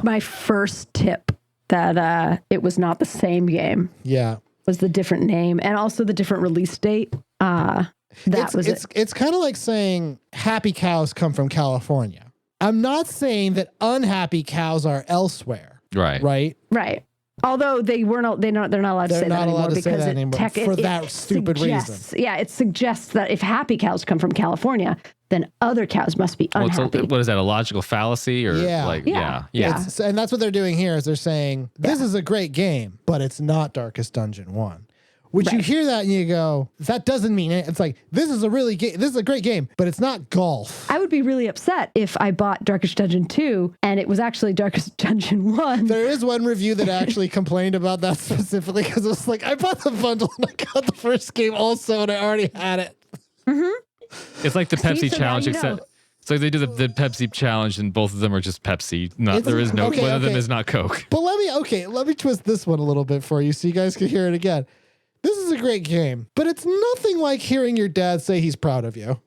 S2: my first tip, that it was not the same game.
S1: Yeah.
S2: Was the different name and also the different release date. It's
S1: kind of like saying happy cows come from California. I'm not saying that unhappy cows are elsewhere.
S3: Right.
S1: Right?
S2: Right. Although they're not allowed to say that anymore because
S1: that stupid reason.
S2: Yeah, it suggests that if happy cows come from California, then other cows must be unhappy.
S3: What is that, a logical fallacy? Or
S2: Yeah.
S1: And that's what they're doing here is they're saying, this is a great game, but it's not Darkest Dungeon 1. Which you hear that and you go, that doesn't mean it. It's like, this is a great game, but it's not golf.
S2: I would be really upset if I bought Darkest Dungeon 2 and it was actually Darkest Dungeon 1.
S1: There is one review that actually complained about that specifically because it was like, I bought the bundle and I got the first game also and I already had it.
S2: Mm-hmm.
S3: It's like the Pepsi challenge, except it's like they do the Pepsi challenge and both of them are just Pepsi. One of them is not Coke.
S1: But let me twist this one a little bit for you so you guys can hear it again. This is a great game, but it's nothing like hearing your dad say he's proud of you.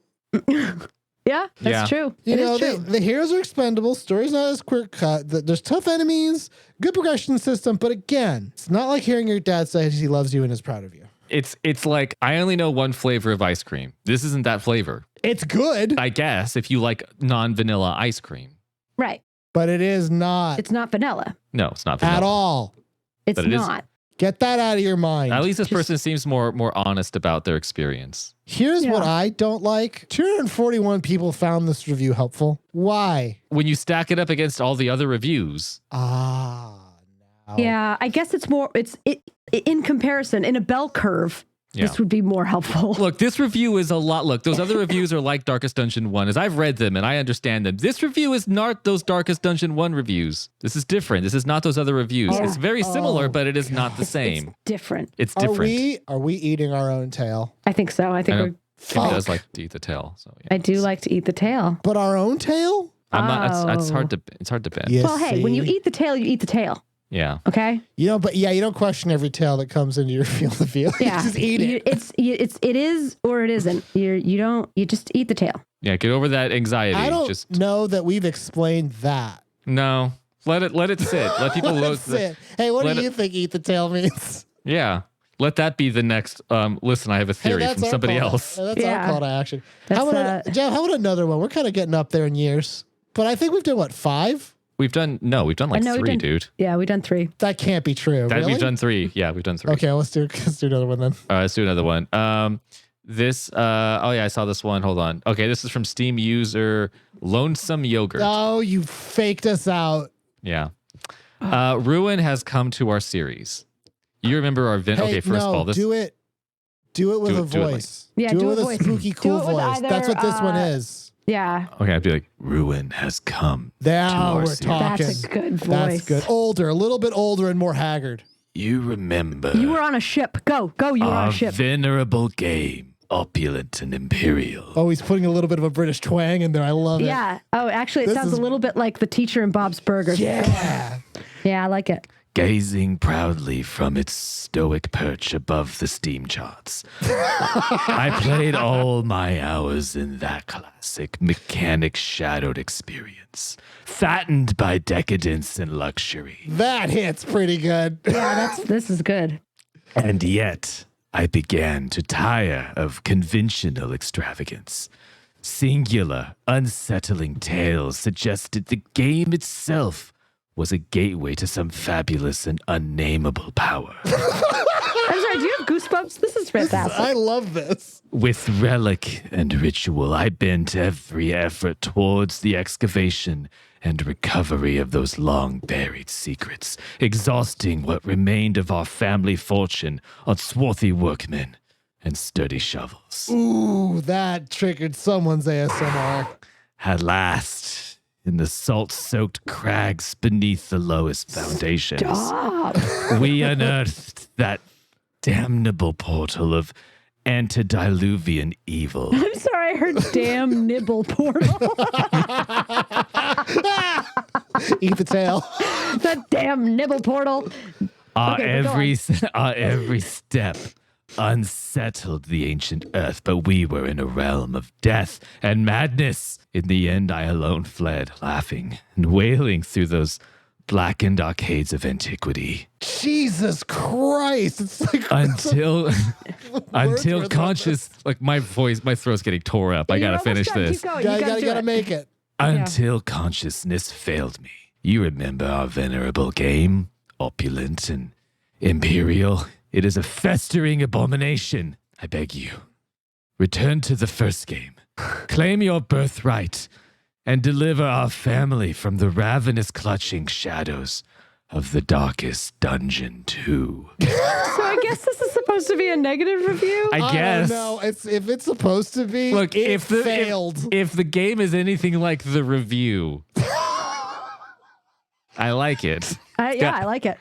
S2: Yeah, that's true.
S1: You know, the heroes are expendable. Story's not as quick cut. There's tough enemies, good progression system. But again, it's not like hearing your dad say he loves you and is proud of you.
S3: It's like, I only know one flavor of ice cream. This isn't that flavor.
S1: It's good.
S3: I guess if you like non-vanilla ice cream.
S2: Right.
S1: But it is not.
S2: It's not vanilla.
S3: No, it's not vanilla.
S1: At all.
S2: It's not.
S1: Get that out of your mind.
S3: At least this person seems more honest about their experience.
S1: Here's what I don't like. 241 people found this review helpful. Why?
S3: When you stack it up against all the other reviews.
S1: No.
S2: Yeah, I guess it's in comparison, in a bell curve. This would be more helpful.
S3: Look, this review is a lot. Look, those other reviews are like Darkest Dungeon 1, as I've read them and I understand them. This review is not those Darkest Dungeon 1 reviews. This is different. This is not those other reviews. It's very similar, but it is not the same.
S2: It's different.
S3: It's different.
S1: Are we eating our own tail?
S2: I think so. I think we're...
S3: Kim does like to eat the tail. So
S2: I do like to eat the tail.
S1: But our own tail?
S3: I'm not. It's hard to bend.
S1: Yes,
S2: well, hey, when you eat the tail, you eat the tail.
S3: Yeah.
S2: Okay.
S1: You don't question every tail that comes into your field of view.
S2: Yeah.
S1: You just eat it.
S2: It is or it isn't. You just eat the tail.
S3: Yeah. Get over that anxiety.
S1: I don't know that we've explained that.
S3: No. Let it sit. Let people
S1: sit. Hey, what do you think eat the tail means?
S3: Yeah. Let that be the next. Listen, I have a theory from somebody else.
S1: That's our call to action. How about another one? We're kind of getting up there in years, but I think we've done 5. We've done like
S3: 3, dude.
S2: Yeah, we've done 3.
S1: That can't be true. Really?
S3: We've done 3. Yeah, we've done 3.
S1: Okay, let's do another one then.
S3: All right, let's do another one. I saw this one. Hold on. Okay, this is from Steam user Lonesome Yogurt.
S1: Oh, you faked us out.
S3: Yeah. Ruin has come to our series. You remember our okay, first of all,
S1: do it with a voice. Do it with a spooky cool voice. That's what this one is.
S2: Yeah.
S3: Okay, I'd be like, Ruin has come.
S1: Now we're
S2: That's
S1: talking.
S2: a good voice.
S1: That's good. Older, a little bit older and more haggard.
S3: You remember.
S2: You were on a ship. Go. You were on a ship.
S3: Venerable game, opulent and imperial.
S1: Oh, he's putting a little bit of a British twang in there. I love it.
S2: Yeah. Oh, actually, it sounds a little bit like the teacher in Bob's Burgers.
S1: Yeah.
S2: Yeah, I like it.
S3: gazing proudly from its stoic perch above the steam charts. I played all my hours in that classic mechanic shadowed experience, fattened by decadence and luxury.
S1: That hits pretty good.
S2: Yeah, this is good.
S3: And yet, I began to tire of conventional extravagance. Singular, unsettling tales suggested the game itself was a gateway to some fabulous and unnameable power.
S2: I'm sorry, do you have goosebumps? This is fantastic.
S1: I love this.
S3: With relic and ritual, I bent every effort towards the excavation and recovery of those long-buried secrets, exhausting what remained of our family fortune on swarthy workmen and sturdy shovels.
S1: Ooh, that triggered someone's ASMR.
S3: At last, in the salt-soaked crags beneath the lowest foundations,
S2: Stop.
S3: we unearthed that damnable portal of antediluvian evil.
S2: I'm sorry, I heard damn nibble portal.
S1: Eat the tail.
S2: That damn nibble portal.
S3: Our
S2: Okay, but go
S3: every step unsettled the ancient earth, but we were in a realm of death and madness. In the end, I alone fled, laughing and wailing through those blackened arcades of antiquity.
S1: Jesus Christ. It's like
S3: Until
S1: were
S3: conscious, like my throat's getting tore up. I
S2: You're
S3: gotta
S2: almost
S3: finish
S2: done.
S3: this.
S2: Keep going.
S1: you gotta make it.
S3: Until consciousness failed me. You remember our venerable game, opulent and imperial. It is a festering abomination. I beg you, return to the first game. Claim your birthright and deliver our family from the ravenous clutching shadows of the darkest dungeon 2.
S2: So I guess this is supposed to be a negative review?
S3: I guess.
S1: No, if it's supposed to be,
S3: Look,
S1: it failed.
S3: If the game is anything like the review, I like it.
S2: I like it.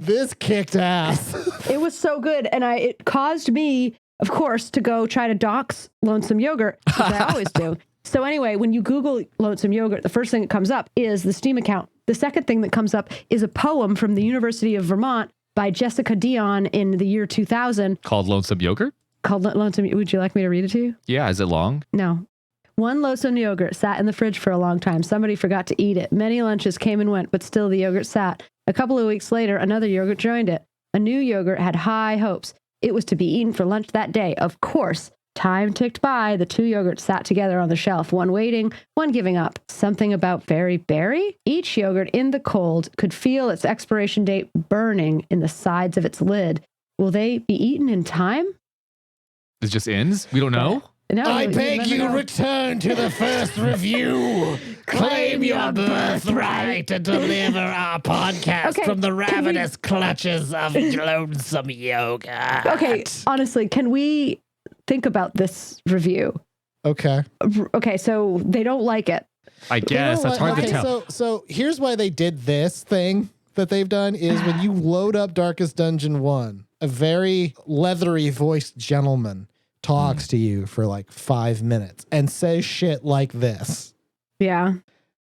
S1: This kicked ass.
S2: It was so good, and it caused me, of course, to go try to dox Lonesome Yogurt, which I always do. So anyway, when you Google Lonesome Yogurt, the first thing that comes up is the Steam account. The second thing that comes up is a poem from the University of Vermont by Jessica Dion in the year 2000.
S3: Called Lonesome Yogurt?
S2: Called Lonesome. Would you like me to read it to you?
S3: Yeah, is it long?
S2: No. One lonesome yogurt sat in the fridge for a long time. Somebody forgot to eat it. Many lunches came and went, but still the yogurt sat. A couple of weeks later, another yogurt joined it. A new yogurt had high hopes. It was to be eaten for lunch that day. Of course. Time ticked by. The two yogurts sat together on the shelf, one waiting, one giving up. Something about very berry? Each yogurt in the cold could feel its expiration date burning in the sides of its lid. Will they be eaten in time?
S3: It just ends? We don't know?
S2: No,
S1: I beg
S2: never
S1: you,
S2: know.
S1: return to the first review. Claim your birthright and deliver our podcast
S2: Okay,
S1: from the
S2: can we-
S1: ravenous clutches of lonesome yoga.
S2: Okay, honestly, can we think about this review?
S1: Okay.
S2: Okay, so they don't like it.
S3: I guess. That's hard to tell.
S1: So here's why they did this thing that they've done is when you load up Darkest Dungeon 1, a very leathery voiced gentleman talks to you for like 5 minutes and says shit like this.
S2: Yeah.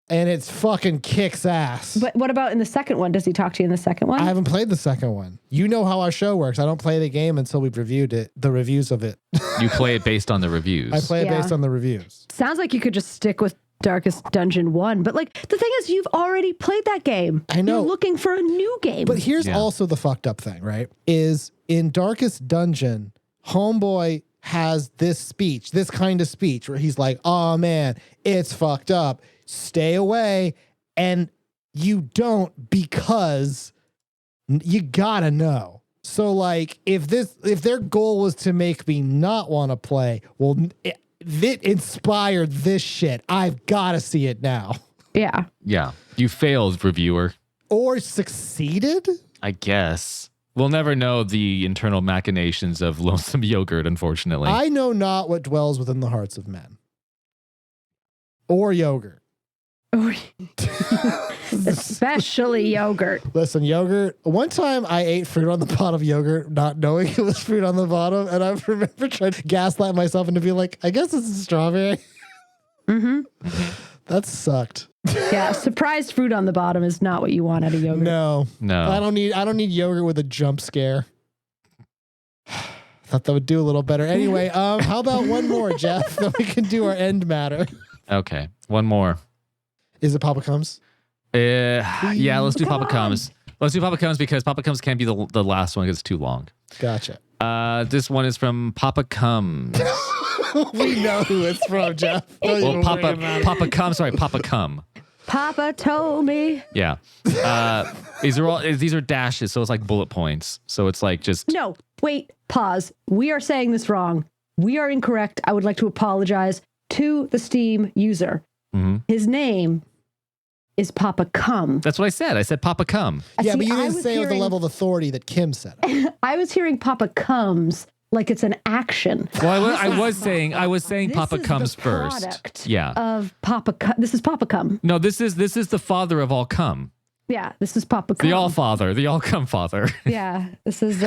S1: And it's fucking kicks ass.
S2: But what about in the second one? Does he talk to you in the second one?
S1: I haven't played the second one. You know how our show works. I don't play the game until we've reviewed it, the reviews of it.
S3: You play it based on the reviews.
S1: I play it
S2: Yeah.
S1: based on the reviews.
S2: Sounds like you could just stick with Darkest Dungeon 1. But like the thing is, you've already played that game.
S1: I know.
S2: You're looking for a new game.
S1: But here's
S3: Yeah.
S1: also the fucked up thing, right? Is in Darkest Dungeon, Homeboy has this kind of speech where he's like, oh man, it's fucked up. Stay away. And you don't because you gotta know. So like if their goal was to make me not want to play, well, it inspired this shit. I've got to see it now.
S2: yeah.
S3: Yeah. You failed, reviewer.
S1: Or succeeded?
S3: I guess. We'll never know the internal machinations of Lonesome Yogurt, unfortunately.
S1: I know not what dwells within the hearts of men. Or yogurt.
S2: Especially yogurt.
S1: Listen, yogurt. One time I ate fruit on the bottom of yogurt, not knowing it was fruit on the bottom. And I remember trying to gaslight myself into being like, I guess this is strawberry.
S2: Mm-hmm.
S1: That sucked.
S2: Yeah, surprised fruit on the bottom is not what you want out of yogurt.
S3: No.
S1: I don't need yogurt with a jump scare. Thought that would do a little better. Anyway, how about one more, Jeff? Then we can do our end matter.
S3: One more.
S1: Is it Papa Comes?
S3: Yeah, let's do Papa Comes. Let's do Papa Comes because Papa Comes can't be the last one because it's too long.
S1: Gotcha.
S3: This one is from Papa Comes.
S1: We know who it's from, Jeff.
S3: Well, Papa Come.
S2: Papa told me.
S3: Yeah. These are dashes, so it's like bullet points. So it's like just
S2: No, wait, pause. We are saying this wrong. We are incorrect. I would like to apologize to the Steam user.
S3: Mm-hmm.
S2: His name is Papa Come.
S3: That's what I said. I said Papa Come.
S1: Yeah, but you didn't say it with the level of authority that Kim said it.
S2: I was hearing Papa Comes like it's an action.
S3: Well, I was saying Papa Comes first. Yeah.
S2: Of this is Papa Come.
S3: No, this is the father of all cum.
S2: Yeah, this is Papa Come.
S3: The all father, the all cum father.
S2: Yeah, this is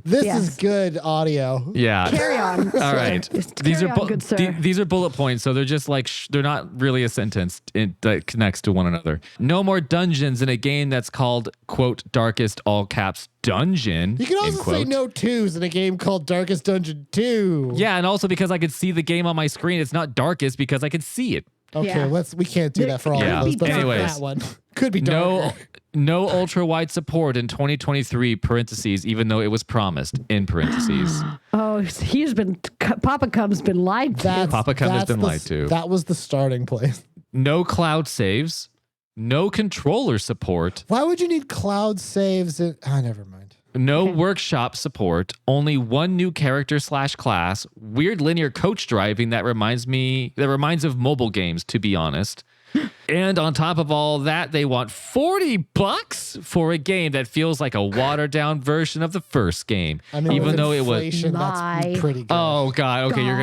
S1: This is good audio.
S3: Yeah.
S2: Carry on.
S3: All right. These are bullet points, so they're just like they're not really a sentence that connects to one another. No more dungeons in a game that's called quote darkest all caps dungeon.
S1: You can also say no twos in a game called Darkest Dungeon 2.
S3: Yeah, and also because I could see the game on my screen, it's not darkest because I could see it.
S1: Okay, we can't do that for all of those, but
S3: anyways,
S1: that one could be darker.
S3: No ultra-wide support in 2023, parentheses, even though it was promised, in parentheses.
S2: Oh, Papa Cum's been lied to.
S3: Papa Cum has been lied to.
S1: That was the starting place.
S3: No cloud saves. No controller support.
S1: Why would you need cloud saves? Never mind.
S3: No workshop support. Only one new character / class. Weird linear coach driving that reminds of mobile games, to be honest. And on top of all that, they want $40 for a game that feels like a watered down version of the first game.
S1: I mean,
S3: even though it was
S1: that's pretty good.
S3: Oh God, okay, you're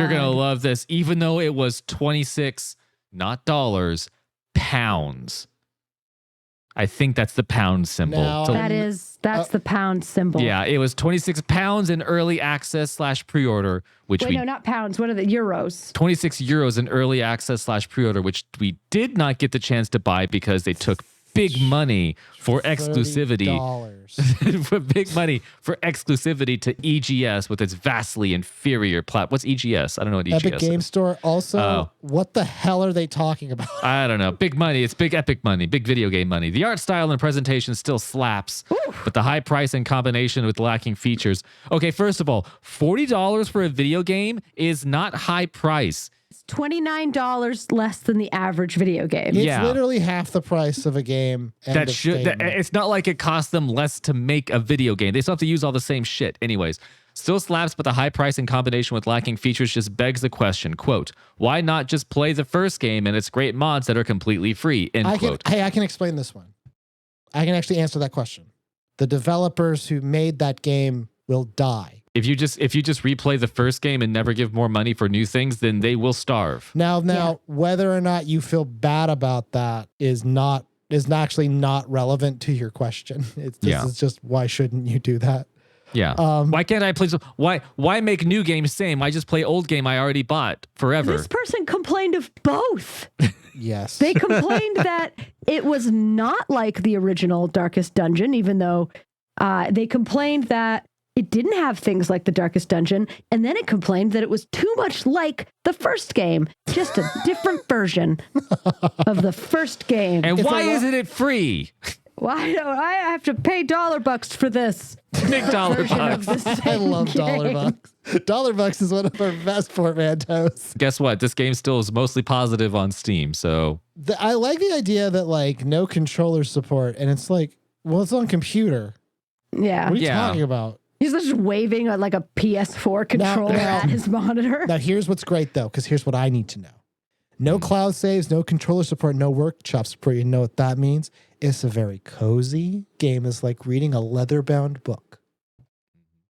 S3: gonna love this. Even though it was 26, not dollars, pounds. I think that's the pound symbol.
S1: Now,
S2: that's the pound symbol.
S3: Yeah, it was 26 pounds in early access / pre-order,
S2: no, not pounds. What are the euros?
S3: 26 euros in early access / pre-order, which we did not get the chance to buy because they took big money for exclusivity. For big money for exclusivity to EGS with its vastly inferior platform. What's EGS? I don't know what EGS
S1: Epic Game Store. Also, what the hell are they talking about?
S3: I don't know. Big money. It's big epic money. Big video game money. The art style and presentation still slaps, but the high price in combination with lacking features. Okay, first of all, $40 for a video game is not high price.
S2: $29 less than the average video game.
S1: It's literally half the price of a game.
S3: It's not like it costs them less to make a video game. They still have to use all the same shit. Anyways, still slaps, but the high price in combination with lacking features just begs the question, quote, why not just play the first game and its great mods that are completely free, end quote.
S1: I can explain this one. I can actually answer that question. The developers who made that game will die.
S3: If you just replay the first game and never give more money for new things, then they will starve.
S1: Now, whether or not you feel bad about that is actually not relevant to your question. This is just why shouldn't you do that?
S3: Yeah. Why can't I play? Why make new games same? Why just play old game I already bought forever?
S2: This person complained of both.
S1: Yes.
S2: They complained that it was not like the original Darkest Dungeon, even though they complained that it didn't have things like the Darkest Dungeon, and then it complained that it was too much like the first game, just a different version of the first game.
S3: And why isn't it free?
S2: Why don't I have to pay $1 for this?
S3: Big $1.
S1: I love $1. $1 is one of our best portmanteaus.
S3: Guess what? This game still is mostly positive on Steam, so...
S1: I like the idea that, like, no controller support, and it's like, well, it's on computer.
S2: Yeah.
S1: What are you talking about?
S2: He's just waving like a PS4 controller at his monitor.
S1: Now, here's what's great, though, because here's what I need to know. No cloud saves, no controller support, no workshop support. You know what that means? It's a very cozy game. It's like reading a leather-bound book.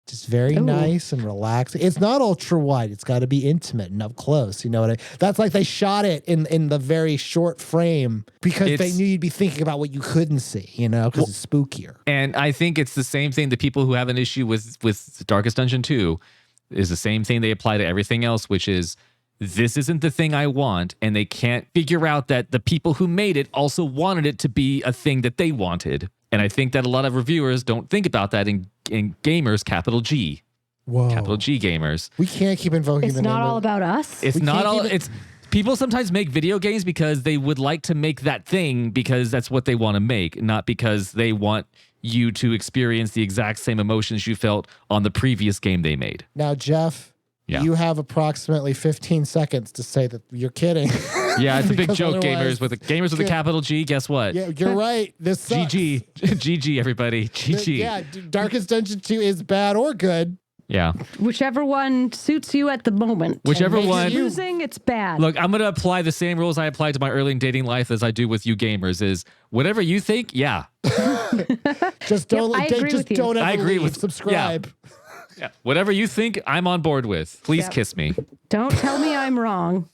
S1: Just very nice and relaxing. It's not ultra wide. It's got to be intimate and up close. You know what I mean? That's like they shot it in the very short frame because they knew you'd be thinking about what you couldn't see, you know, because it's spookier.
S3: And I think it's the same thing. The people who have an issue with Darkest Dungeon 2 is the same thing they apply to everything else, which is this isn't the thing I want, and they can't figure out that the people who made it also wanted it to be a thing that they wanted. And I think that a lot of reviewers don't think about that in gamers, capital G.
S1: Whoa.
S3: Capital G gamers.
S1: We can't keep invoking
S2: It's not all about us.
S3: It's not all. It's people sometimes make video games because they would like to make that thing because that's what they want to make, not because they want you to experience the exact same emotions you felt on the previous game they made.
S1: Now, Jeff, you have approximately 15 seconds to say that you're kidding.
S3: Yeah, it's a big joke, gamers with a capital G. Guess what?
S1: Yeah, you're right. This sucks.
S3: GG. GG, everybody. GG.
S1: Yeah, Darkest Dungeon 2 is bad or good.
S3: Yeah.
S2: Whichever one suits you at the moment.
S3: Whichever one.
S2: If you're losing, it's bad.
S3: Look, I'm going to apply the same rules I applied to my early dating life as I do with you gamers is whatever you think, yeah.
S1: Just don't
S2: I agree with you.
S1: don't ever
S3: I agree
S1: leave.
S3: with
S1: Subscribe.
S3: Yeah. Whatever you think, I'm on board with. Please kiss me.
S2: Don't tell me I'm wrong.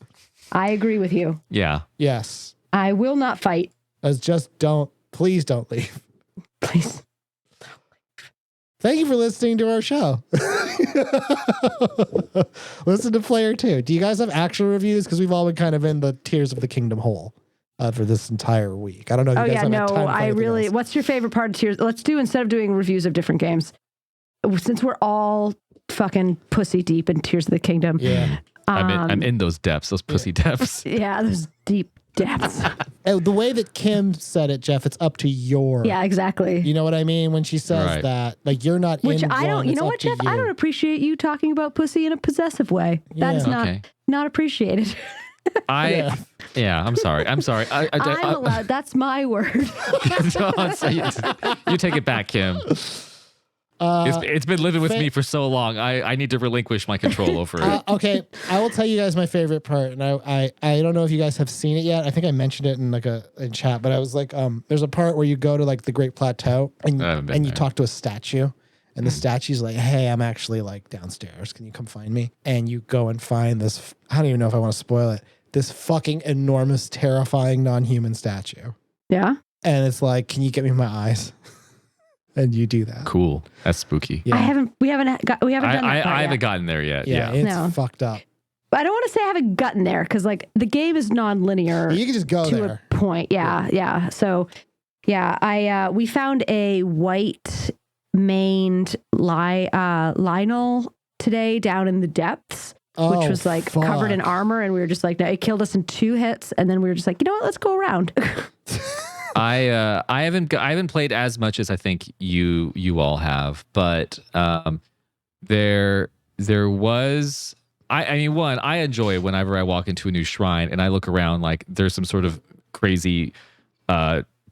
S2: I agree with you.
S3: Yeah.
S1: Yes.
S2: I will not fight.
S1: Please don't leave.
S2: Please.
S1: Thank you for listening to our show. Listen to Player 2. Do you guys have actual reviews? Because we've all been kind of in the Tears of the Kingdom hole for this entire week. I don't know if you guys have time to play anything else.
S2: What's your favorite part of Tears? Let's do, instead of doing reviews of different games, since we're all fucking pussy deep in Tears of the Kingdom.
S1: Yeah.
S3: I'm in those depths, those pussy depths.
S2: Yeah, those deep depths.
S1: The way that Kim said it, Jeff, it's up to your.
S2: Yeah, exactly.
S1: You know what I mean? When she says that, like you're not
S2: Which
S1: in
S2: I don't,
S1: one,
S2: you know what, Jeff? I don't appreciate you talking about pussy in a possessive way. That is not appreciated.
S3: I'm sorry. I'm
S2: allowed. That's my word.
S3: You take it back, Kim. It's been living with me for so long. I need to relinquish my control over it.
S1: Okay, I will tell you guys my favorite part, and I don't know if you guys have seen it yet. I think I mentioned it in in chat, but I was like, there's a part where you go to like the Great Plateau and you talk to a statue, and the statue's like, hey, I'm actually like downstairs. Can you come find me? And you go and find this. I don't even know if I want to spoil it. This fucking enormous, terrifying non-human statue.
S2: Yeah.
S1: And it's like, can you get me my eyes? And you do that.
S3: Cool. That's spooky.
S1: Yeah.
S2: We haven't done that.
S3: I haven't gotten there yet. Yeah.
S1: It's fucked up.
S2: But I don't want to say I haven't gotten there because like the game is non-linear.
S1: You can just go
S2: to
S1: there.
S2: A point. Yeah. So we found a white maned Lionel today down in the depths. Which was like covered in armor, and we were just like, no, it killed us in 2 hits, and then we were just like, you know what, let's go around.
S3: I haven't played as much as I think you all have, but there was I enjoy whenever I walk into a new shrine and I look around like there's some sort of crazy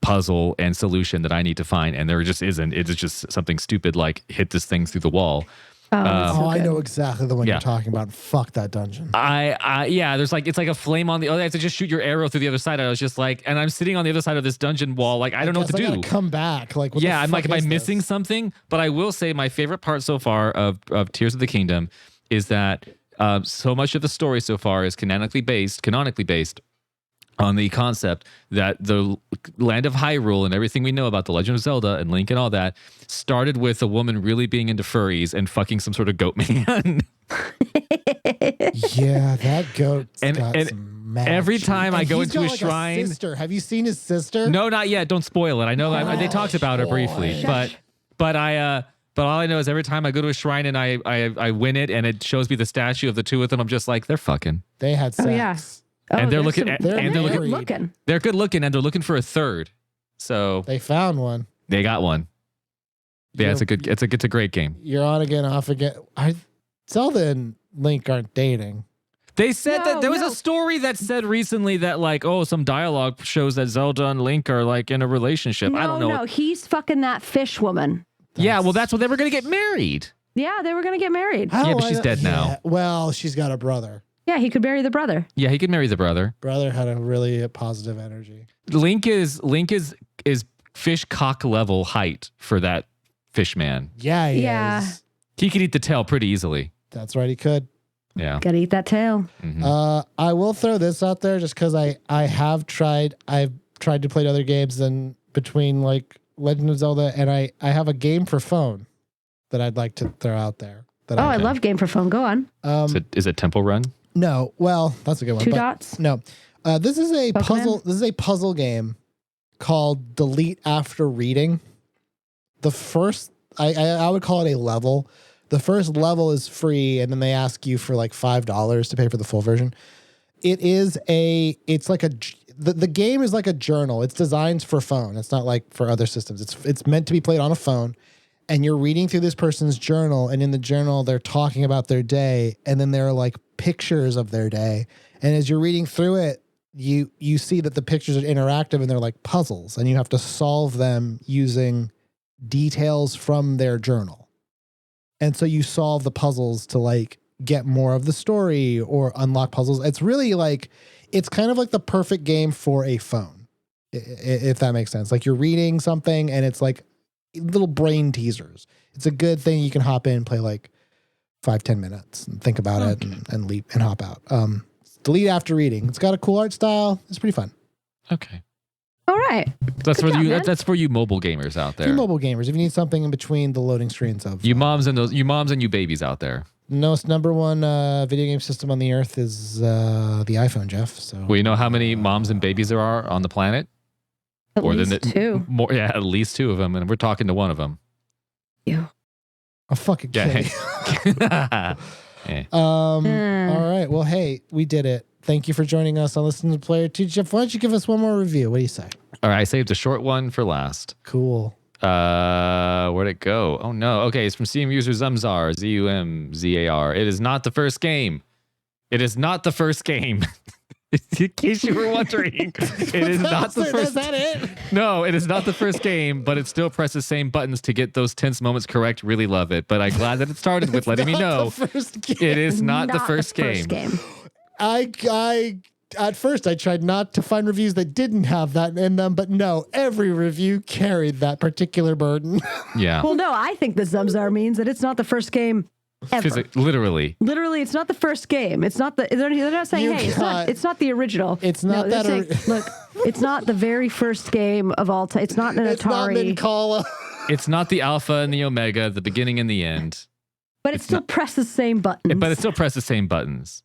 S3: puzzle and solution that I need to find, and there just isn't. It's just something stupid like hit this thing through the wall.
S1: I know exactly the one you're talking about. Fuck that dungeon.
S3: There's like, it's like a flame on the other. I have to just shoot your arrow through the other side. I was just like, and I'm sitting on the other side of this dungeon wall. Like, I don't know what to do.
S1: Come back. Like, what
S3: I'm like, am I missing something? But I will say my favorite part so far of Tears of the Kingdom is that so much of the story so far is canonically based on the concept that the land of Hyrule and everything we know about the Legend of Zelda and Link and all that started with a woman really being into furries and fucking some sort of goat man.
S1: Yeah, that goat.
S3: And every time I go into a shrine,
S1: sister. Have you seen his sister?
S3: No, not yet. Don't spoil it. I know they talked about her briefly, but all I know is every time I go to a shrine and I win it and it shows me the statue of the two of them, I'm just like, they're fucking.
S1: They had sex.
S2: Oh, yeah.
S3: And they're looking,
S2: they're good looking.
S3: They're good looking, and they're looking for a third. So
S1: they found one.
S3: They got one. Yeah, it's a great game.
S1: You're on again, off again. Zelda and Link aren't dating.
S3: They said that there was a story that said recently that like, some dialogue shows that Zelda and Link are like in a relationship. I don't know.
S2: No, he's fucking that fish woman.
S3: That's what they were gonna get married.
S2: Yeah, they were gonna get married.
S3: Yeah, but she's dead now.
S1: Well, she's got a brother.
S2: Yeah, he could marry the brother.
S3: Yeah, he could marry the brother.
S1: Brother had a really positive energy.
S3: Link is fish cock level height for that fish man.
S1: Yeah, he is.
S3: He could eat the tail pretty easily.
S1: That's right, he could.
S3: Yeah.
S2: Gotta eat that tail.
S3: Mm-hmm.
S1: I will throw this out there just because I've tried to play other games than between like Legend of Zelda, and I have a game for phone that I'd like to throw out there.
S2: I love game for phone. Go on.
S3: Is it Temple Run?
S1: No. Well, that's a good one.
S2: Two
S1: but
S2: dots?
S1: No. This is a
S2: Pokemon?
S1: puzzle. This is a puzzle game called Delete After Reading. The first, I would call it a level. The first level is free, and then they ask you for like $5 to pay for the full version. It's like the game is like a journal. It's designed for phone. It's not like for other systems. It's meant to be played on a phone, and you're reading through this person's journal, and in the journal they're talking about their day, and then there are like pictures of their day. And as you're reading through it, you see that the pictures are interactive and they're like puzzles, and you have to solve them using details from their journal. And so you solve the puzzles to like get more of the story or unlock puzzles. It's really like, it's kind of like the perfect game for a phone, if that makes sense. Like you're reading something and it's like little brain teasers. It's a good thing you can hop in and play like 5-10 minutes and think about it and leap and hop out. Delete After Reading. It's got a cool art style. It's pretty fun.
S3: Okay.
S2: All right.
S3: That's
S2: Good
S3: for
S2: job,
S3: you.
S2: man.
S3: That's for you mobile gamers out there.
S1: You mobile gamers, if you need something in between the loading screens of
S3: You moms and you babies out there.
S1: Most number one video game system on the earth is the iPhone, Jeff. So
S3: Well, you know how many moms and babies there are on the planet?
S2: At
S3: More
S2: least
S3: than
S2: two.
S3: More, yeah, at least 2 of them, and we're talking to one of them.
S2: You.
S1: a fucking kid.
S3: Yeah. Yeah.
S1: All right. Well, hey, we did it. Thank you for joining us on Listen to Player 2. Jeff, why don't you give us one more review? What do you say?
S3: All right, I saved a short one for last.
S1: Cool.
S3: Where'd it go? Oh no. Okay, it's from Steam user Zumzar, Zumzar. It is not the first game. It is not the first game. In case you were wondering, it is not the first.
S1: Is that it?
S3: No, it is not the first game, but it still presses the same buttons to get those tense moments correct. Really love it. But I'm glad that it started with letting me know it is not the first game.
S1: At first I tried not to find reviews that didn't have that in them, but no, every review carried that particular burden.
S3: Yeah.
S2: Well, no, I think the Zumzar means that it's not the first game ever.
S3: Literally.
S2: Literally, it's not the first game. It's not the. They're not saying, hey, it's not the original.
S1: It's not
S2: they're
S1: that.
S2: saying, look, it's not the very first game of all time. It's not an
S1: It's not
S2: Atari.
S1: Min-Cala.
S3: It's not the alpha and the omega, the beginning and the end.
S2: But it still presses the same buttons.
S3: But it still presses the same buttons.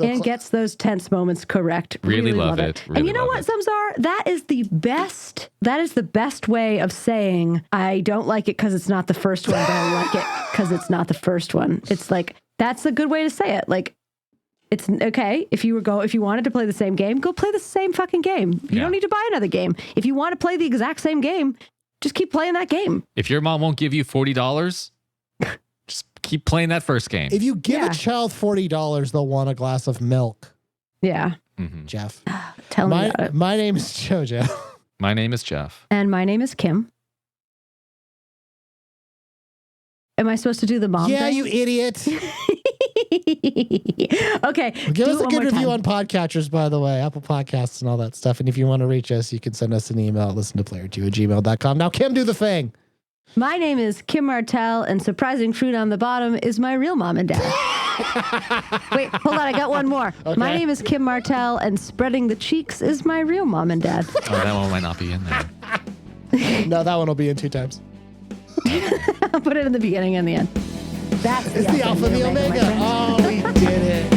S2: And gets those tense moments correct.
S3: Really love it.
S2: And you know what, Zumzar? That is the best. That is the best way of saying I don't like it because it's not the first one, but I like it because it's not the first one. It's like that's a good way to say it. Like it's okay if you wanted to play the same game, go play the same fucking game. You don't need to buy another game. If you want to play the exact same game, just keep playing that game.
S3: If your mom won't give you $40, just keep playing that first game.
S1: If you give a child $40, they'll want a glass of milk.
S2: Yeah.
S3: Mm-hmm.
S1: Jeff.
S2: Tell me about it.
S1: My name is Jojo.
S3: My name is Jeff.
S2: And my name is Kim. Am I supposed to do the mom
S1: Yeah,
S2: thing?
S1: you idiot.
S2: Okay.
S1: Give us a good review on podcatchers, by the way, Apple Podcasts and all that stuff. And if you want to reach us, you can send us an email at listentoplayertwo@gmail.com. Now, Kim, do the thing.
S2: My name is Kim Martell, and surprising fruit on the bottom is my real mom and dad. Wait, hold on. I got one more.
S1: Okay.
S2: My name is Kim Martell, and spreading the cheeks is my real mom and dad.
S3: Oh, that one might not be in there.
S1: No, that one will be in 2 times.
S2: I'll put it in the beginning and the end. That's
S1: It's the Alpha and the Omega. Oh, we did it.